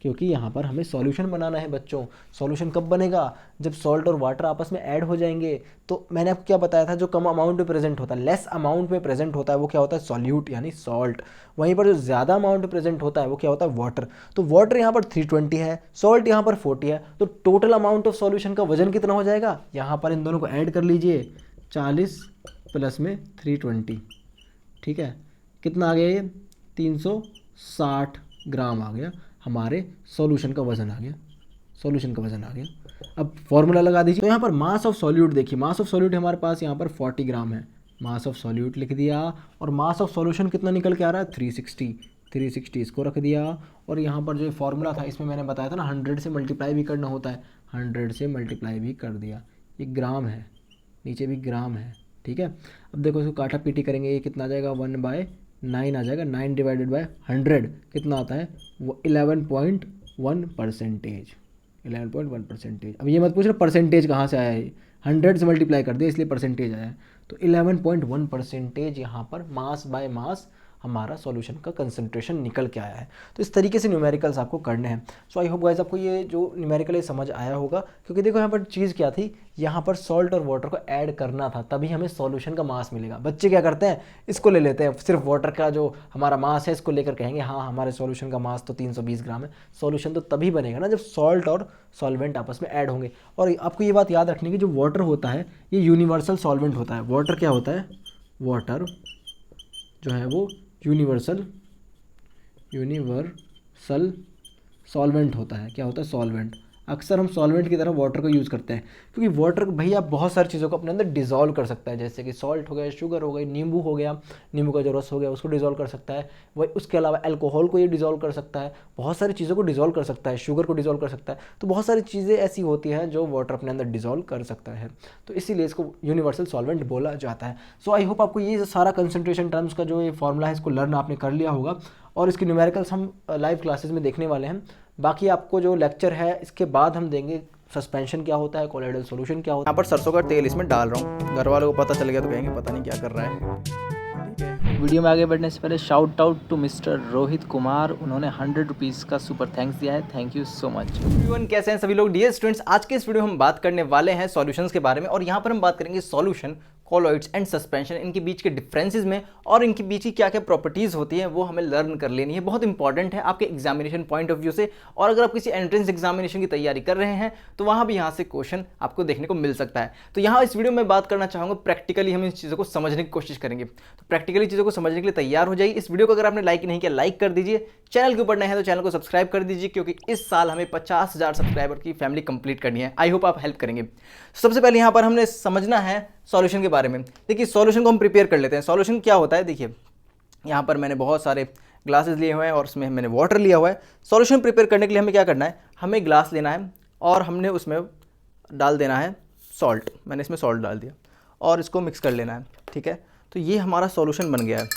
S1: क्योंकि यहाँ पर हमें सॉल्यूशन बनाना है बच्चों। सॉल्यूशन कब बनेगा, जब सॉल्ट और वाटर आपस में ऐड हो जाएंगे। तो मैंने आपको क्या बताया था, जो कम अमाउंट में प्रेजेंट होता है, लेस अमाउंट में प्रेजेंट होता है वो क्या होता है, सॉल्यूट यानी सॉल्ट। वहीं पर जो ज़्यादा अमाउंट में प्रेजेंट होता है वो क्या होता है, वाटर। तो वाटर यहाँ पर 320 है, सॉल्ट यहाँ पर 40 है, तो टोटल अमाउंट ऑफ सॉल्यूशन का वजन कितना हो जाएगा, यहाँ पर इन दोनों को ऐड कर लीजिए, 40 प्लस में 320, ठीक है, कितना आ गया ये 360 ग्राम आ गया, हमारे सॉल्यूशन का वजन आ गया, सॉल्यूशन का वजन आ गया। अब फॉर्मूला लगा दीजिए। तो यहाँ पर मास ऑफ सॉल्यूट देखिए, मास ऑफ सॉल्यूट हमारे पास यहाँ पर 40 ग्राम है, मास ऑफ सॉल्यूट लिख दिया, और मास ऑफ सॉल्यूशन कितना निकल के आ रहा है 360 इसको रख दिया। और यहाँ पर जो फॉर्मूला था इसमें मैंने बताया था ना 100 से मल्टीप्लाई भी करना होता है, 100 से मल्टीप्लाई भी कर दिया, ये ग्राम है, नीचे भी ग्राम है, ठीक है। अब देखो इसको काटा पीटी करेंगे, ये कितना आ जाएगा 1/9 आ जाएगा, 9 डिवाइडेड बाय 100 कितना आता है वो 11.1%, 11.1%। अब ये मत पूछ रहे परसेंटेज कहाँ से आया है, 100 से मल्टीप्लाई कर दिया इसलिए परसेंटेज आया है। तो 11.1% यहाँ पर मास बाय मास हमारा सॉल्यूशन का कंसंट्रेशन निकल के आया है। तो इस तरीके से न्यूमेरिकल्स आपको करने हैं। सो आई होप गाइस आपको ये जो न्यूमेरिकल है समझ आया होगा, क्योंकि देखो यहाँ पर चीज़ क्या थी, यहाँ पर सॉल्ट और वाटर को ऐड करना था, तभी हमें सॉल्यूशन का मास मिलेगा। बच्चे क्या करते हैं, इसको ले लेते हैं, सिर्फ वाटर का जो हमारा मास है इसको लेकर कहेंगे हाँ हमारे सॉल्यूशन का मास तो 320 ग्राम है। सॉल्यूशन तो तभी बनेगा ना जब सॉल्ट और सॉल्वेंट आपस में ऐड होंगे। और आपको ये बात याद रखनी कि जो वाटर होता है ये यूनिवर्सल सॉल्वेंट होता है। वाटर क्या होता है, वाटर जो है वो यूनिवर्सल सॉल्वेंट होता है। क्या होता है, सॉल्वेंट। अक्सर हम सॉल्वेंट की तरह वाटर को यूज़ करते हैं, क्योंकि वाटर भैया बहुत सारी चीज़ों को अपने अंदर डिज़ोल्व कर सकता है, जैसे कि सॉल्ट हो गया, शुगर हो गई, नींबू हो गया, नींबू का जो रस हो गया उसको डिज़ोल्व कर सकता है। वही उसके अलावा अल्कोहल को ये डिज़ोल्व कर सकता है, बहुत सारी चीज़ों को डिज़ोल्व कर सकता है, शुगर को डिज़ोल्व कर सकता है। तो बहुत सारी चीज़ें ऐसी होती हैं जो वाटर अपने अंदर डिज़ोल्व कर सकता है, तो इसीलिए इसको यूनिवर्सल सॉल्वेंट बोला जाता है। सो आई होप आपको ये सारा कंसंट्रेशन टर्म्स का जो ये फॉर्मूला है इसको लर्न आपने कर लिया होगा, और इसके न्यूमेरिकल्स हम लाइव क्लासेस में देखने वाले हैं। बाकी आपको जो लेक्चर है इसके बाद हम देंगे सस्पेंशन क्या होता है, कोलोइडल सॉल्यूशन क्या होता है।
S2: यहाँ पर सरसों का तेल इसमें डाल रहा हूँ, घर वालों को पता चल गया तो कहेंगे पता नहीं क्या कर रहा है।
S3: वीडियो में आगे बढ़ने से पहले shout out to mister Rohit Kumar, उन्होंने 100 रुपीज़ का सुपर थैंक्स दिया है, thank you so much.
S2: Everyone कैसे हैं सभी लोग, डियर स्टूडेंट्स। आज के इस वीडियो में हम बात करने वाले हैं सॉल्यूशंस के बारे में, और यहाँ पर हम बात करेंगे सॉल्यूशन, कॉलोइड्स एंड सस्पेंशन, इनके बीच के डिफरेंसेस में और इनके बीच की क्या क्या प्रॉपर्टीज़ होती हैं वो हमें लर्न कर लेनी है। बहुत इंपॉर्टेंट है आपके एग्जामिनेशन पॉइंट ऑफ व्यू से, और अगर आप किसी एंट्रेंस एग्जामिनेशन की तैयारी कर रहे हैं तो वहाँ भी यहाँ से क्वेश्चन आपको देखने को मिल सकता है। तो यहाँ इस वीडियो में बात करना चाहूँगा प्रैक्टिकली हम इन चीज़ों को समझने की कोशिश करेंगे। तो प्रैक्टिकली चीज़ों को समझने के लिए तैयार हो जाइए। इस वीडियो को अगर आपने लाइक नहीं किया लाइक कर दीजिए, चैनल के ऊपर नए हैं तो चैनल को सब्सक्राइब कर दीजिए, क्योंकि इस साल हमें 50,000 सब्सक्राइबर की फैमिली कंप्लीट करनी है। आई होप आप हेल्प करेंगे। सबसे पहले यहाँ पर हमने समझना है सॉल्यूशन के बारे में। देखिए सॉल्यूशन को हम प्रिपेयर कर लेते हैं। सॉल्यूशन क्या होता है, देखिए यहाँ पर मैंने बहुत सारे ग्लासेस लिए हुए हैं और उसमें मैंने वाटर लिया हुआ है। सॉल्यूशन प्रिपेयर करने के लिए हमें क्या करना है, हमें ग्लास लेना है और हमने उसमें डाल देना है सॉल्ट। मैंने इसमें सॉल्ट डाल दिया और इसको मिक्स कर लेना है, ठीक है। तो ये हमारा सॉल्यूशन बन गया है।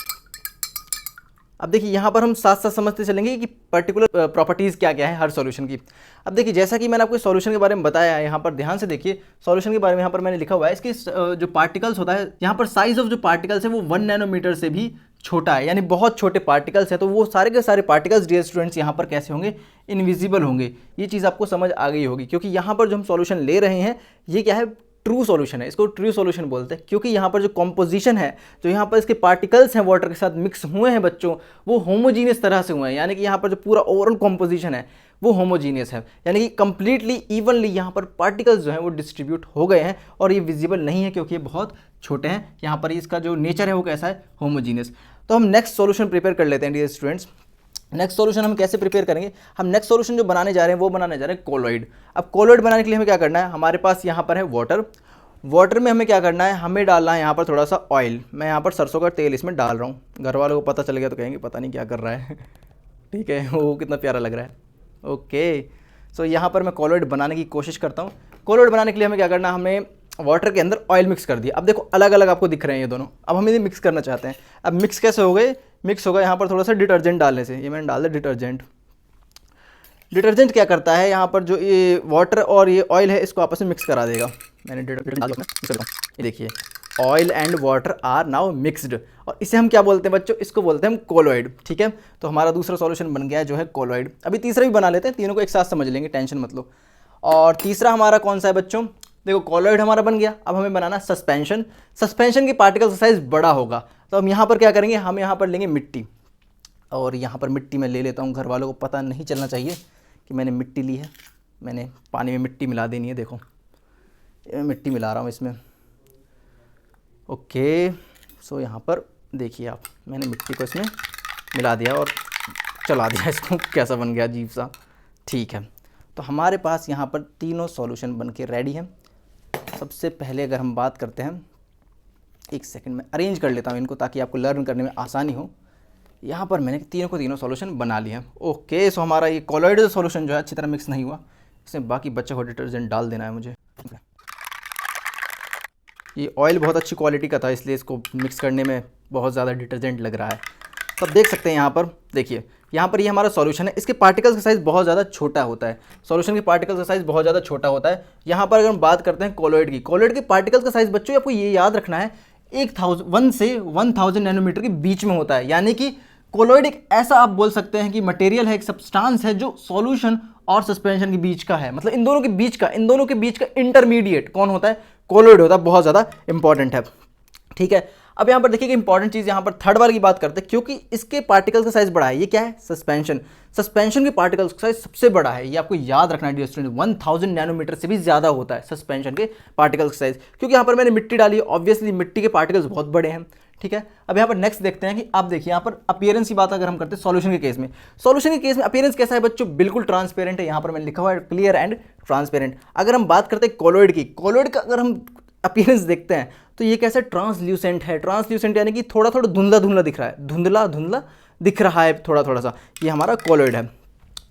S2: अब देखिए यहाँ पर हम साथ साथ समझते चलेंगे कि पर्टिकुलर प्रॉपर्टीज़ क्या क्या है हर सॉल्यूशन की। अब देखिए जैसा कि मैंने आपको सॉल्यूशन के बारे में बताया है, यहाँ पर ध्यान से देखिए सॉल्यूशन के बारे में यहाँ पर मैंने लिखा हुआ है, इसकी जो पार्टिकल्स होता है, यहाँ पर साइज ऑफ जो पार्टिकल्स है वो 1 नैनोमीटर से भी छोटा है, यानी बहुत छोटे पार्टिकल्स हैं। तो वो सारे के सारे पार्टिकल्स डियर स्टूडेंट्स यहाँ पर कैसे होंगे, इनविजिबल होंगे। ये चीज़ आपको समझ आ गई होगी, क्योंकि यहाँ पर जो हम सॉल्यूशन ले रहे हैं ये क्या है, ट्रू सॉल्यूशन है, इसको ट्रू सॉल्यूशन बोलते हैं, क्योंकि यहाँ पर जो कॉम्पोजिशन है, जो यहाँ पर इसके पार्टिकल्स हैं वाटर के साथ मिक्स हुए हैं बच्चों, वो होमोजीनियस तरह से हुए हैं। यानी कि यहाँ पर जो पूरा ओवरऑल कॉम्पोजिशन है वो होमोजीनियस है, यानी कि कंप्लीटली इवनली यहाँ पर पार्टिकल्स जो हैं वो डिस्ट्रीब्यूट हो गए हैं, और ये विजिबल नहीं है क्योंकि ये बहुत छोटे हैं। यहाँ पर इसका जो नेचर है वो कैसा है, होमोजीनियस। तो हम नेक्स्ट सॉल्यूशन प्रिपेयर कर लेते हैं डियर स्टूडेंट्स। नेक्स्ट सॉल्यूशन हम कैसे प्रिपेयर करेंगे, हम नेक्स्ट सॉल्यूशन जो बनाने जा रहे हैं वो बनाने जा रहे हैं कोलॉइड। अब कोलॉइड बनाने के लिए हमें क्या करना है, हमारे पास यहाँ पर है वाटर, वाटर में हमें क्या करना है, हमें डालना है यहाँ पर थोड़ा सा ऑयल। मैं यहाँ पर सरसों का तेल इसमें डाल रहा हूँ, घर वालों को पता चल गया तो कहेंगे पता नहीं क्या कर रहा है ठीक है, वो कितना प्यारा लग रहा है। ओके, सो यहाँ पर मैं कोलॉइड बनाने की कोशिश करता हूँ। कोलॉइड बनाने के लिए हमें क्या करना है, हमें वाटर के अंदर ऑयल मिक्स कर दिया। अब देखो अलग अलग आपको दिख रहे हैं ये दोनों, अब हम इन्हें मिक्स करना चाहते हैं। अब मिक्स कैसे हो गए, मिक्स होगा यहाँ पर थोड़ा सा डिटर्जेंट डालने से। ये मैंने डाल दिया डिटर्जेंट। डिटर्जेंट क्या करता है, यहाँ पर जो ये वाटर और ये ऑयल है इसको आपस में मिक्स करा देगा। मैंने डिटर्जेंट डाल दिया, ये देखिए oil and water are now mixed, और इसे हम क्या बोलते हैं बच्चों, इसको बोलते हैं हम कोलॉइड। ठीक है, तो हमारा दूसरा सॉल्यूशन बन गया है जो है कोलॉइड। अभी तीसरा भी बना लेते हैं, तीनों को एक साथ समझ लेंगे, टेंशन मत लो। और तीसरा हमारा कौन सा है बच्चों, देखो कोलॉइड हमारा बन गया। अब हमें बनाना सस्पेंशन। सस्पेंशन की पार्टिकल का साइज बड़ा होगा, तो हम यहाँ पर क्या करेंगे, हम यहाँ पर लेंगे मिट्टी, और यहाँ पर मिट्टी मैं ले लेता हूँ, घर वालों को पता नहीं चलना चाहिए कि मैंने मिट्टी ली है। मैंने पानी में मिट्टी मिला देनी है, देखो मैं मिट्टी मिला रहा हूँ इसमें। ओके, सो यहाँ पर देखिए आप, मैंने मिट्टी को इसमें मिला दिया और चला दिया इसको, कैसा बन गया अजीब सा। ठीक है, तो हमारे पास यहाँ पर तीनों सॉल्यूशन बन के रेडी हैं। सबसे पहले अगर हम बात करते हैं, एक सेकंड में अरेंज कर लेता हूँ इनको ताकि आपको लर्न करने में आसानी हो। यहाँ पर मैंने तीनों को तीनों सॉल्यूशन बना लिए हैं। ओके, सो हमारा ये कोलॉइड सॉल्यूशन जो है अच्छी तरह मिक्स नहीं हुआ, इसमें बाकी बच्चे को डिटर्जेंट डाल देना है मुझे। ये ऑयल बहुत अच्छी क्वालिटी का था इसलिए इसको मिक्स करने में बहुत ज़्यादा डिटर्जेंट लग रहा है। तो आप देख सकते हैं यहाँ पर, देखिए यहाँ पर ये हमारा सॉल्यूशन है, इसके पार्टिकल्स का साइज़ बहुत ज़्यादा छोटा होता है। सॉल्यूशन के पार्टिकल्स का साइज़ बहुत ज़्यादा छोटा होता है। यहाँ पर अगर हम बात करते हैं कोलॉइड की, कोलॉइड के पार्टिकल्स का साइज़ बच्चों आपको ये याद रखना है 1 से 1000 नैनोमीटर के बीच में होता है। यानी कि कोलॉइड एक ऐसा आप बोल सकते हैं कि मटेरियल है, एक सब्सटेंस है जो सॉल्यूशन और सस्पेंशन के बीच का है, मतलब इन दोनों के बीच का इंटरमीडिएट कौन होता है, कोलॉइड होता है। बहुत ज़्यादा इंपॉर्टेंट है। ठीक है, अब यहाँ पर देखिए कि इंपॉर्टेंट चीज़ यहाँ पर थर्ड वाले की बात करते हैं, क्योंकि इसके पार्टिकल्स का साइज बड़ा है। ये क्या है, सस्पेंशन। सस्पेंशन के पार्टिकल्स का साइज सबसे बड़ा है, ये आपको याद रखना है डियर स्टूडेंट। 1000 नैनोमीटर से भी ज़्यादा होता है सस्पेंशन के पार्टिकल्स का साइज, क्योंकि यहाँ पर मैंने मिट्टी डाली है, ऑब्वियसली मिट्टी के पार्टिकल्स बहुत बड़े हैं। ठीक है, अब यहाँ पर नेक्स्ट देखते हैं कि आप देखिए यहाँ पर अपीयरेंस की बात अगर हम करते हैं सॉल्यूशन के केस में, सॉल्यूशन के केस में अपीयरेंस कैसा है बच्चों, बिल्कुल ट्रांसपेरेंट है। यहाँ पर मैंने लिखा हुआ है क्लियर एंड ट्रांसपेरेंट। अगर हम बात करते हैं कोलॉइड की, कोलॉइड का अगर हम अपीयरेंस देखते हैं तो ये कैसा ट्रांसल्यूसेंट है। ट्रांसल्यूसेंट यानी कि थोड़ा थोड़ा धुंधला धुंधला दिख रहा है, धुंधला धुंधला दिख रहा है थोड़ा थोड़ा सा, ये हमारा कोलॉइड है।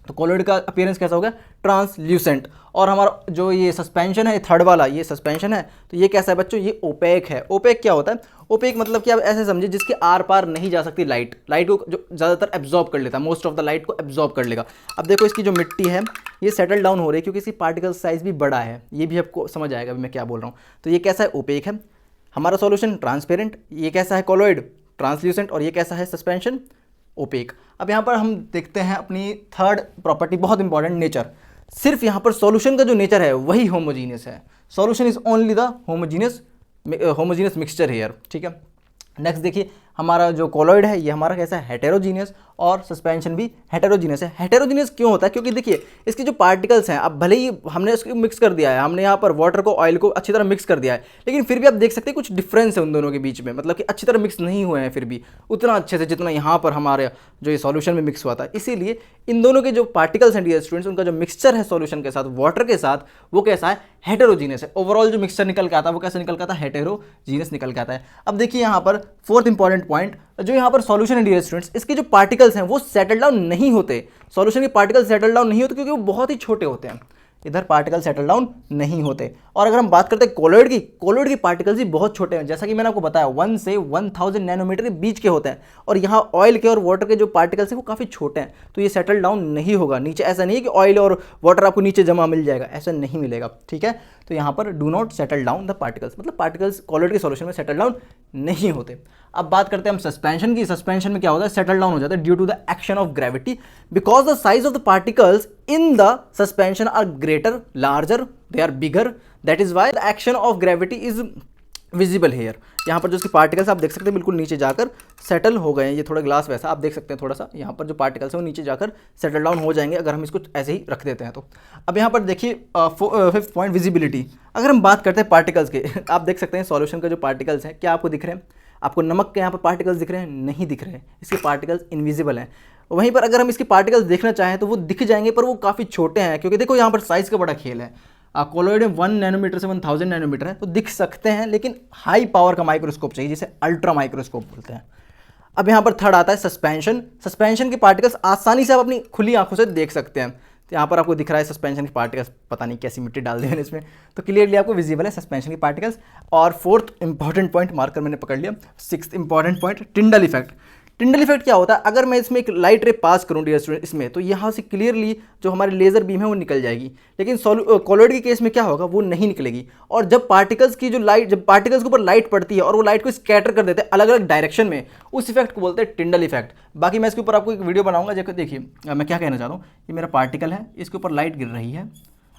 S2: तो कोलॉइड का अपीयरेंस कैसा होगा, ट्रांसल्यूसेंट। और हमारा जो ये सस्पेंशन है, थर्ड वाला ये सस्पेंशन है, तो ये कैसा है बच्चों, ये ओपेक है। ओपेक क्या होता है, ओपेक मतलब कि आप ऐसे समझिए जिसके आर पार नहीं जा सकती लाइट, लाइट को जो ज़्यादातर एब्जॉर्ब कर लेता है, मोस्ट ऑफ द लाइट को एब्जॉर्ब कर लेगा। अब देखो इसकी जो मिट्टी है ये सेटल डाउन हो रही है क्योंकि इसकी पार्टिकल साइज भी बड़ा है, ये भी आपको समझ आएगा अभी मैं क्या बोल रहा हूँ। तो ये कैसा है, ओपेक है। हमारा सॉल्यूशन ट्रांसपेरेंट, ये कैसा है कोलॉइड, ट्रांसल्यूसेंट, और ये कैसा है सस्पेंशन, ओपेक। अब यहाँ पर हम देखते हैं अपनी थर्ड प्रॉपर्टी, बहुत इंपॉर्टेंट, नेचर। सिर्फ यहाँ पर सॉल्यूशन का जो नेचर है वही होमोजीनियस है। Solution is only the homogeneous mixture here. ठीक है, नेक्स्ट देखिए हमारा जो कोलॉइड है ये हमारा कैसा है, हेटेरोजीनियस, और सस्पेंशन भी हेटेरोजीनियस है। हेटेरोजीनियस क्यों होता है, क्योंकि देखिए इसके जो पार्टिकल्स हैं, अब भले ही हमने इसको मिक्स कर दिया है, हमने यहाँ पर वाटर को ऑयल को अच्छी तरह मिक्स कर दिया है, लेकिन फिर भी आप देख सकते हैं कुछ डिफरेंस है उन दोनों के बीच में, मतलब कि अच्छी तरह मिक्स नहीं हुए हैं फिर भी उतना अच्छे से जितना यहाँ पर हमारे जो ये सॉल्यूशन में मिक्स हुआ था। इसीलिए इन दोनों के जो पार्टिकल्स हैं डियर स्टूडेंट्स, उनका जो मिक्सचर है सॉल्यूशन के साथ, वाटर के साथ, वो कैसा है, हेटेरोजीनियस है। ओवरऑल जो मिक्सचर निकल के आता है वो कैसे निकल के आता है, हेटेरोजीनियस निकल के आता है। अब देखिए यहाँ पर फोर्थ इंपॉर्टेंट पॉइंट, जो यहाँ पर सॉल्यूशन है डियर स्टूडेंट्स, इसके जो पार्टिकल्स हैं वो सेटल डाउन नहीं होते। सॉल्यूशन के पार्टिकल्स सेटल डाउन नहीं होते क्योंकि वो बहुत ही छोटे होते हैं, इधर पार्टिकल सेटल डाउन नहीं होते। और अगर हम बात करते हैं कोलॉइड की पार्टिकल्स भी बहुत छोटे हैं, जैसा कि मैंने आपको बताया 1 से 1000 नैनोमीटर के बीच के होते हैं, और यहाँ ऑयल के और वाटर के जो पार्टिकल्स हैं वो काफ़ी छोटे हैं, तो ये सेटल डाउन नहीं होगा नीचे। ऐसा नहीं है कि ऑयल और वाटर आपको नीचे जमा मिल जाएगा, ऐसा नहीं मिलेगा। ठीक है, तो यहाँ पर do not settle down the particles, मतलब पार्टिकल्स कॉलॉइड के सॉल्यूशन में सेटल डाउन नहीं होते। अब बात करते हैं हम सस्पेंशन की। सस्पेंशन में क्या होता है, सेटल डाउन हो जाता है due to the action of gravity, because the size of the particles in the suspension are greater, larger, they are bigger, that is why the action of gravity is visible here. यहाँ पर जो इसके पार्टिकल्स आप देख सकते हैं बिल्कुल नीचे जाकर सेटल हो गए हैं। ये थोड़ा ग्लास वैसा आप देख सकते हैं, थोड़ा सा यहाँ पर जो पार्टिकल्स हैं वो नीचे जाकर सेटल डाउन हो जाएंगे अगर हम इसको ऐसे ही रख देते हैं तो। अब यहाँ पर देखिए 5th पॉइंट, विजिबिलिटी। अगर हम बात करते हैं पार्टिकल्स के, आप देख सकते हैं सॉल्यूशन का जो पार्टिकल्स हैं, क्या आपको दिख रहे हैं? आपको नमक के यहाँ पर पार्टिकल्स दिख रहे हैं? नहीं दिख रहे हैं, इसके पार्टिकल्स इनविजिबल हैं। वहीं पर अगर हम इसके पार्टिकल्स देखना चाहें तो वो दिख जाएंगे, पर वो काफ़ी छोटे हैं, क्योंकि देखो यहाँ पर साइज़ का बड़ा खेल है। कॉलॉइड में 1 नैनोमीटर से 1000 नैनोमीटर है, तो दिख सकते हैं, लेकिन हाई पावर का माइक्रोस्कोप चाहिए, जिसे अल्ट्रा माइक्रोस्कोप बोलते हैं। अब यहाँ पर थर्ड आता है सस्पेंशन। सस्पेंशन के पार्टिकल्स आसानी से आप अपनी खुली आंखों से देख सकते हैं। तो यहाँ पर आपको दिख रहा है सस्पेंशन के पार्टिकल्स, पता नहीं कैसी मिट्टी डाल दी मैंने इसमें, तो क्लियरली आपको विजिबल है सस्पेंशन के पार्टिकल्स। और 4th इंपॉर्टेंट पॉइंट मार्कर मैंने पकड़ लिया। 6th important point, Tyndall effect. Tyndall effect क्या होता है, अगर मैं इसमें एक लाइट रे पास करूं डियर स्टूडेंट इसमें, तो यहाँ से क्लियरली जो हमारी लेजर बीम है वो निकल जाएगी, लेकिन कॉलॉइड के केस में क्या होगा, वो नहीं निकलेगी। और जब पार्टिकल्स की जो लाइट, जब पार्टिकल्स के ऊपर लाइट पड़ती है और वो लाइट को स्कैटर कर देते हैं अलग अलग डायरेक्शन में, उस इफेक्ट को बोलते हैं टिंडल इफेक्ट। बाकी मैं इसके ऊपर आपको एक वीडियो बनाऊंगा, जैसे देखिए मैं क्या कहना चाहता हूँ। ये मेरा पार्टिकल है, इसके ऊपर लाइट गिर रही है।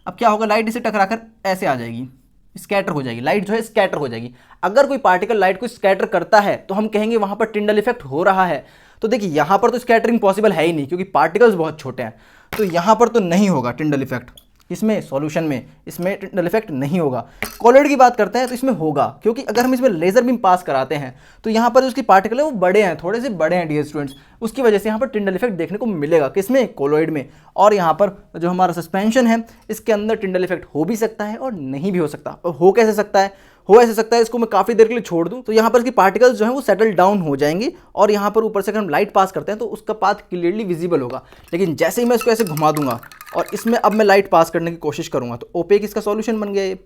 S2: अब क्या होगा, लाइट इसे टकराकर ऐसे आ जाएगी, स्कैटर हो जाएगी, लाइट जो है स्कैटर हो जाएगी। अगर कोई पार्टिकल लाइट को स्कैटर करता है तो हम कहेंगे वहां पर टिंडल इफेक्ट हो रहा है। तो देखिए यहाँ पर तो स्कैटरिंग पॉसिबल है ही नहीं, क्योंकि पार्टिकल्स बहुत छोटे हैं, तो यहाँ पर तो नहीं होगा टिंडल इफेक्ट। इसमें सॉल्यूशन में इसमें टिंडल इफेक्ट नहीं होगा। कॉलॉइड की बात करते हैं तो इसमें होगा, क्योंकि अगर हम इसमें लेजर बीम पास कराते हैं तो यहाँ पर जो उसकी पार्टिकल है वो बड़े हैं, थोड़े से बड़े हैं डियर स्टूडेंट्स, उसकी वजह से यहाँ पर टिंडल इफेक्ट देखने को मिलेगा। किसमें, कॉलॉइड में। और यहाँ पर जो हमारा सस्पेंशन है इसके अंदर टिंडल इफेक्ट हो भी सकता है और नहीं भी हो सकता। और हो कैसे सकता है, हो ऐसे सकता है, इसको मैं काफ़ी देर के लिए छोड़ दूं तो यहाँ पर इसकी पार्टिकल्स जो हैं वो सेटल डाउन हो जाएंगी, और यहाँ पर ऊपर से अगर हम लाइट पास करते हैं तो उसका पाथ क्लियरली विजिबल होगा। लेकिन जैसे ही मैं इसको ऐसे घुमा दूंगा और इसमें अब मैं लाइट पास करने की कोशिश करूंगा तो ओपेक इसका सॉल्यूशन बन गया, ये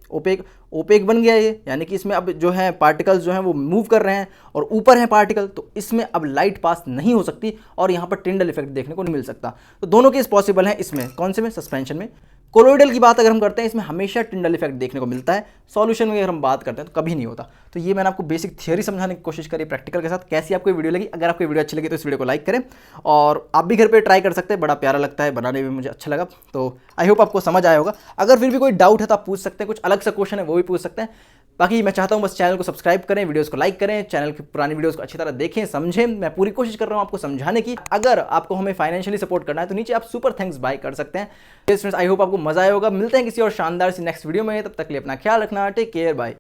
S2: ओपेक बन गया ये, यानी कि इसमें अब जो है पार्टिकल्स जो हैं वो मूव कर रहे हैं और ऊपर है पार्टिकल, तो इसमें अब लाइट पास नहीं हो सकती और यहाँ पर टिंडल इफेक्ट देखने को नहीं मिल सकता। तो दोनों केस पॉसिबल हैं इसमें, कौन से में, सस्पेंशन में। कोलोइडल की बात अगर हम करते हैं इसमें हमेशा टिंडल इफेक्ट देखने को मिलता है, सॉल्यूशन में अगर हम बात करते हैं तो कभी नहीं होता। तो ये मैंने आपको बेसिक थियरी समझाने की कोशिश करी प्रैक्टिकल के साथ। कैसी आपको वीडियो लगी, अगर आपको वीडियो अच्छी लगी तो इस वीडियो को लाइक करें, और आप भी घर पे ट्राई कर सकते हैं, बड़ा प्यारा लगता है, बनाने में मुझे अच्छा लगा। तो आई होप आपको समझ आया होगा। अगर फिर भी कोई डाउट है तो आप पूछ सकते हैं, कुछ अलग सा क्वेश्चन है वो भी पूछ सकते हैं। बाकी मैं चाहता हूं बस चैनल को सब्सक्राइब करें, वीडियोस को लाइक करें, चैनल की पुरानी वीडियोस को अच्छी तरह देखें, समझें। मैं पूरी कोशिश कर रहा हूं आपको समझाने की। अगर आपको हमें फाइनेंशियली सपोर्ट करना है तो नीचे आप सुपर थैंक्स बाय कर सकते हैं। फ्रेंड्स, आई होप आपको मजा आया होगा। मिलते हैं किसी और शानदार सी नेक्स्ट वीडियो में, तब तक के लिए अपना ख्याल रखना, टेक केयर, बाय।